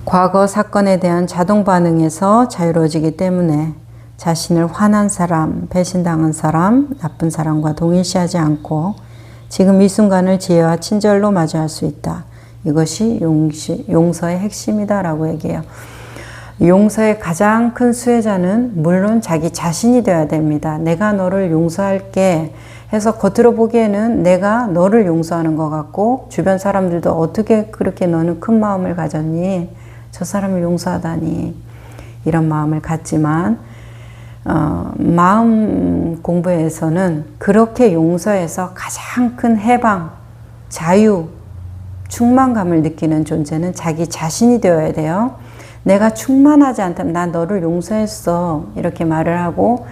과거 사건에 대한 자동 반응에서 자유로워지기 때문에 자신을 화난 사람, 배신당한 사람, 나쁜 사람과 동일시하지 않고 지금 이 순간을 지혜와 친절로 맞이할 수 있다. 이것이 용서의 핵심이다라고 얘기해요. 용서의 가장 큰 수혜자는 물론 자기 자신이 되어야 됩니다. 내가 너를 용서할게 해서 겉으로 보기에는 내가 너를 용서하는 것 같고 주변 사람들도 어떻게 그렇게 너는 큰 마음을 가졌니? 저 사람을 용서하다니 이런 마음을 갖지만 마음 공부에서는 그렇게 용서해서 가장 큰 해방, 자유, 충만감을 느끼는 존재는 자기 자신이 되어야 돼요. 내가 충만하지 않다면 난 너를 용서했어 이렇게 말을 하고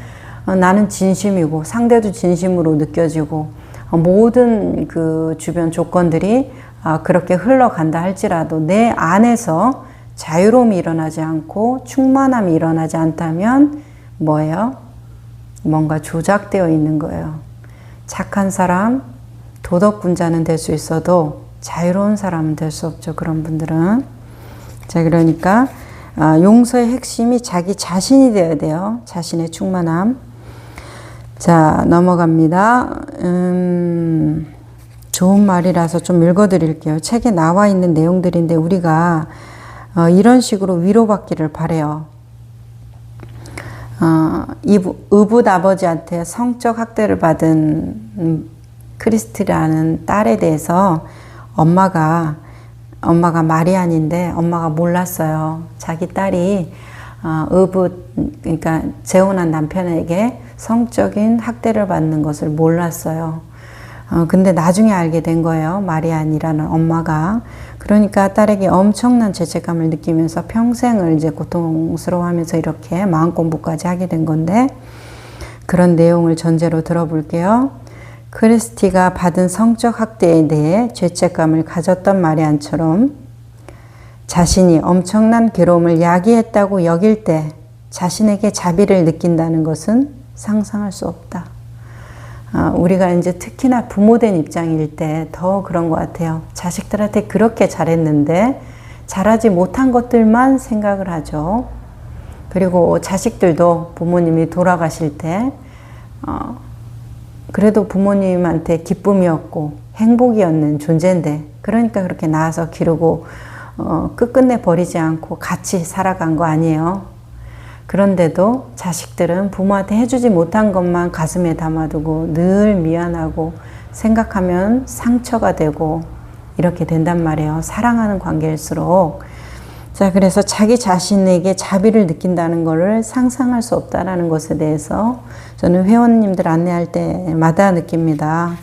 나는 진심이고 상대도 진심으로 느껴지고 모든 그 주변 조건들이 그렇게 흘러간다 할지라도 내 안에서 자유로움이 일어나지 않고 충만함이 일어나지 않다면 뭐예요? 뭔가 조작되어 있는 거예요. 착한 사람, 도덕군자는 될 수 있어도 자유로운 사람은 될 수 없죠. 그런 분들은. 자, 그러니까 용서의 핵심이 자기 자신이 되어야 돼요. 자신의 충만함. 자, 넘어갑니다. 좋은 말이라서 좀 읽어드릴게요. 책에 나와 있는 내용들인데 우리가 이런 식으로 위로받기를 바래요. 의붓 아버지한테 성적 학대를 받은 크리스티라는 딸에 대해서 엄마가 마리안인데 엄마가 몰랐어요. 자기 딸이 그러니까 재혼한 남편에게 성적인 학대를 받는 것을 몰랐어요. 근데 나중에 알게 된 거예요. 마리안이라는 엄마가. 그러니까 딸에게 엄청난 죄책감을 느끼면서 평생을 이제 고통스러워하면서 이렇게 마음 공부까지 하게 된 건데 그런 내용을 전제로 들어볼게요. 크리스티가 받은 성적 학대에 대해 죄책감을 가졌던 마리안처럼 자신이 엄청난 괴로움을 야기했다고 여길 때 자신에게 자비를 느낀다는 것은 상상할 수 없다. 우리가 이제 특히나 부모된 입장일 때 더 그런 것 같아요. 자식들한테 그렇게 잘했는데 잘하지 못한 것들만 생각을 하죠. 그리고 자식들도 부모님이 돌아가실 때 그래도 부모님한테 기쁨이었고 행복이었는 존재인데 그러니까 그렇게 낳아서 기르고 끝끝내 버리지 않고 같이 살아간 거 아니에요. 그런데도 자식들은 부모한테 해주지 못한 것만 가슴에 담아두고 늘 미안하고 생각하면 상처가 되고 이렇게 된단 말이에요. 사랑하는 관계일수록. 자, 그래서 자기 자신에게 자비를 느낀다는 것을 상상할 수 없다는 것에 대해서 저는 회원님들 안내할 때마다 느낍니다.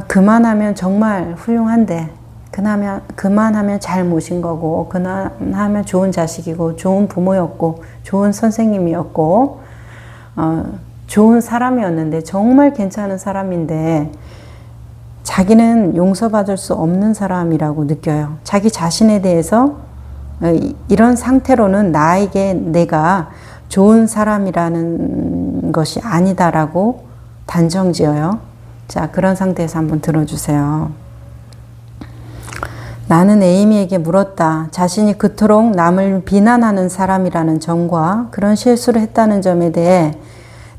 그만하면 정말 훌륭한데 그만하면 잘 모신 거고 그만하면 좋은 자식이고 좋은 부모였고 좋은 선생님이었고 좋은 사람이었는데 정말 괜찮은 사람인데 자기는 용서받을 수 없는 사람이라고 느껴요. 자기 자신에 대해서 이런 상태로는 나에게 내가 좋은 사람이라는 것이 아니다라고 단정지어요. 자, 그런 상태에서 한번 들어주세요. 나는 에이미에게 물었다. 자신이 그토록 남을 비난하는 사람이라는 점과 그런 실수를 했다는 점에 대해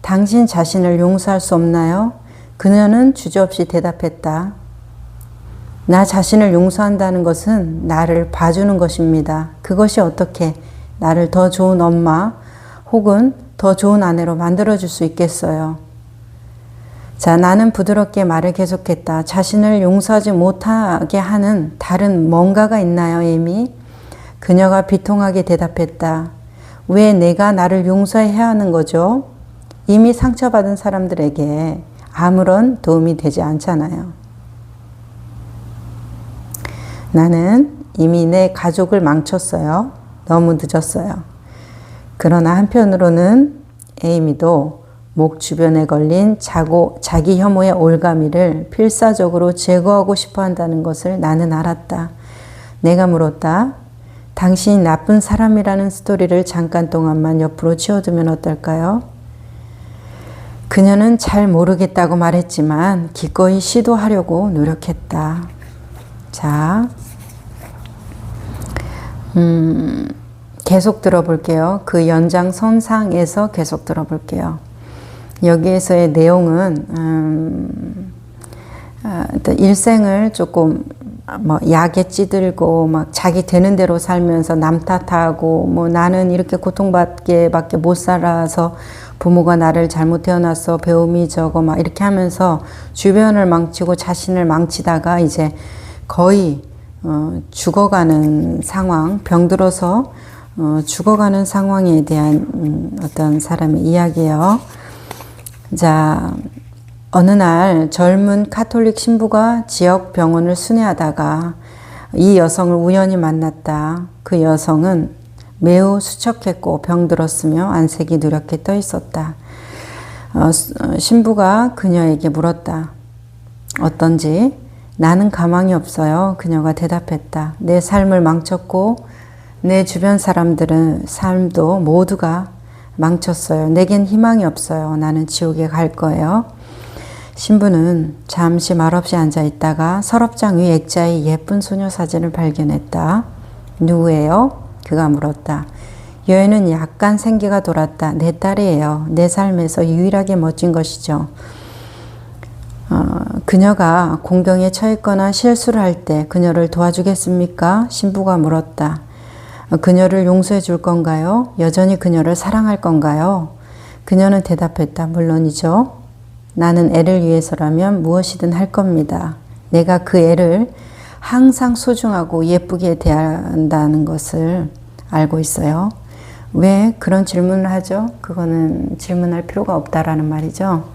당신 자신을 용서할 수 없나요? 그녀는 주저없이 대답했다. 나 자신을 용서한다는 것은 나를 봐주는 것입니다. 그것이 어떻게 나를 더 좋은 엄마 혹은 더 좋은 아내로 만들어줄 수 있겠어요? 자, 나는 부드럽게 말을 계속했다. 자신을 용서하지 못하게 하는 다른 뭔가가 있나요, 에이미? 그녀가 비통하게 대답했다. 왜 내가 나를 용서해야 하는 거죠? 이미 상처받은 사람들에게 아무런 도움이 되지 않잖아요. 나는 이미 내 가족을 망쳤어요. 너무 늦었어요. 그러나 한편으로는 에이미도 목 주변에 걸린 자기 혐오의 올가미를 필사적으로 제거하고 싶어 한다는 것을 나는 알았다. 내가 물었다. 당신이 나쁜 사람이라는 스토리를 잠깐 동안만 옆으로 치워두면 어떨까요? 그녀는 잘 모르겠다고 말했지만 기꺼이 시도하려고 노력했다. 자, 계속 들어볼게요. 그 연장선상에서 계속 들어볼게요. 여기에서의 내용은 일생을 조금 약에 찌들고 막 자기 되는 대로 살면서 남 탓하고 뭐 나는 이렇게 고통받게 밖에 못 살아서 부모가 나를 잘못 태어났어 배움이 적어 막 이렇게 하면서 주변을 망치고 자신을 망치다가 이제 거의 죽어가는 상황, 병들어서 죽어가는 상황에 대한 어떤 사람의 이야기예요. 자, 어느 날 젊은 카톨릭 신부가 지역 병원을 순회하다가 이 여성을 우연히 만났다. 그 여성은 매우 수척했고 병들었으며 안색이 누렇게 떠 있었다. 신부가 그녀에게 물었다. 어떤지? 나는 가망이 없어요. 그녀가 대답했다. 내 삶을 망쳤고 내 주변 사람들은 삶도 모두가 망쳤어요. 내겐 희망이 없어요. 나는 지옥에 갈 거예요. 신부는 잠시 말없이 앉아 있다가 서랍장 위 액자에 예쁜 소녀 사진을 발견했다. 누구예요? 그가 물었다. 여인은 약간 생기가 돌았다. 내 딸이에요. 내 삶에서 유일하게 멋진 것이죠. 그녀가 공경에 처했거나 실수를 할 때 그녀를 도와주겠습니까? 신부가 물었다. 그녀를 용서해 줄 건가요? 여전히 그녀를 사랑할 건가요? 그녀는 대답했다. 물론이죠. 나는 애를 위해서라면 무엇이든 할 겁니다. 내가 그 애를 항상 소중하고 예쁘게 대한다는 것을 알고 있어요. 왜 그런 질문을 하죠? 그거는 질문할 필요가 없다라는 말이죠.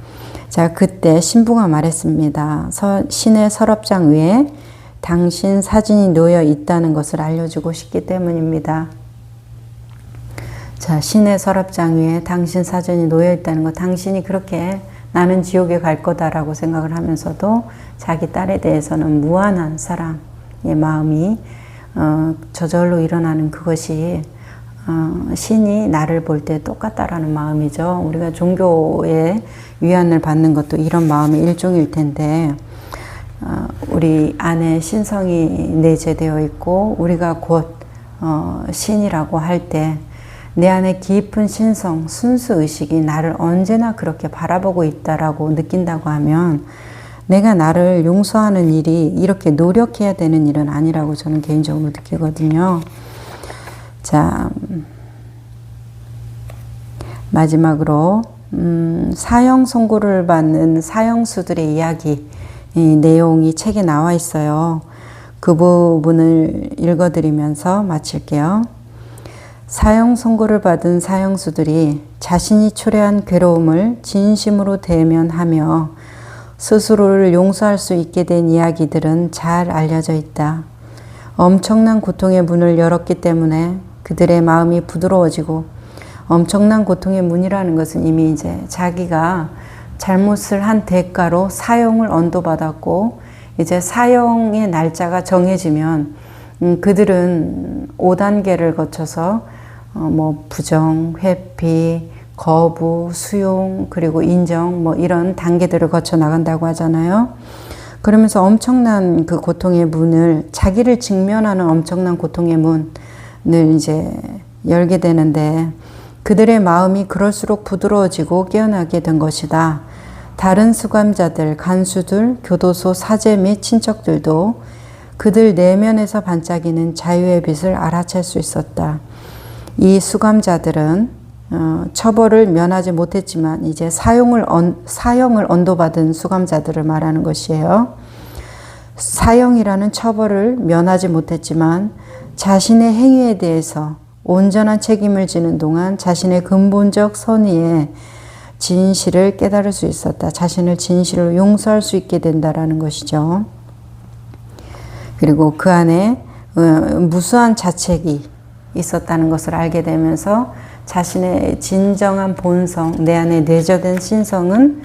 자, 그때 신부가 말했습니다. 신의 서랍장 위에 당신 사진이 놓여 있다는 것을 알려주고 싶기 때문입니다. 자, 신의 서랍장 위에 당신 사진이 놓여 있다는 것, 당신이 그렇게 나는 지옥에 갈 거다라고 생각을 하면서도 자기 딸에 대해서는 무한한 사랑의 마음이 저절로 일어나는 그것이 신이 나를 볼 때 똑같다라는 마음이죠. 우리가 종교의 위안을 받는 것도 이런 마음의 일종일 텐데 우리 안에 신성이 내재되어 있고 우리가 곧 신이라고 할 때 내 안에 깊은 신성, 순수의식이 나를 언제나 그렇게 바라보고 있다라고 느낀다고 하면 내가 나를 용서하는 일이 이렇게 노력해야 되는 일은 아니라고 저는 개인적으로 느끼거든요. 자, 마지막으로 사형 선고를 받는 사형수들의 이야기, 이 내용이 책에 나와 있어요. 그 부분을 읽어드리면서 마칠게요. 사형 선고를 받은 사형수들이 자신이 초래한 괴로움을 진심으로 대면하며 스스로를 용서할 수 있게 된 이야기들은 잘 알려져 있다. 엄청난 고통의 문을 열었기 때문에 그들의 마음이 부드러워지고 엄청난 고통의 문이라는 것은 이미 이제 자기가 잘못을 한 대가로 사형을 언도받았고 이제 사형의 날짜가 정해지면 그들은 5단계를 거쳐서 부정, 회피, 거부, 수용, 그리고 인정 이런 단계들을 거쳐 나간다고 하잖아요. 그러면서 엄청난 그 고통의 문을, 자기를 직면하는 엄청난 고통의 문을 이제 열게 되는데, 그들의 마음이 그럴수록 부드러워지고 깨어나게 된 것이다. 다른 수감자들, 간수들, 교도소 사제 및 친척들도 그들 내면에서 반짝이는 자유의 빛을 알아챌 수 있었다. 이 수감자들은 처벌을 면하지 못했지만 이제 사형을 언도받은 수감자들을 말하는 것이에요. 사형이라는 처벌을 면하지 못했지만 자신의 행위에 대해서 온전한 책임을 지는 동안 자신의 근본적 선의의 진실을 깨달을 수 있었다. 자신을 진실로 용서할 수 있게 된다라는 것이죠. 그리고 그 안에 무수한 자책이 있었다는 것을 알게 되면서 자신의 진정한 본성, 내 안에 내재된 신성은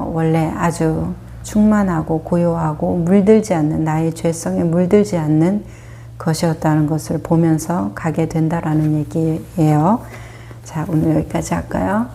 원래 아주 충만하고 고요하고 물들지 않는, 나의 죄성에 물들지 않는 것이었다는 것을 보면서 가게 된다라는 얘기예요. 자, 오늘 여기까지 할까요?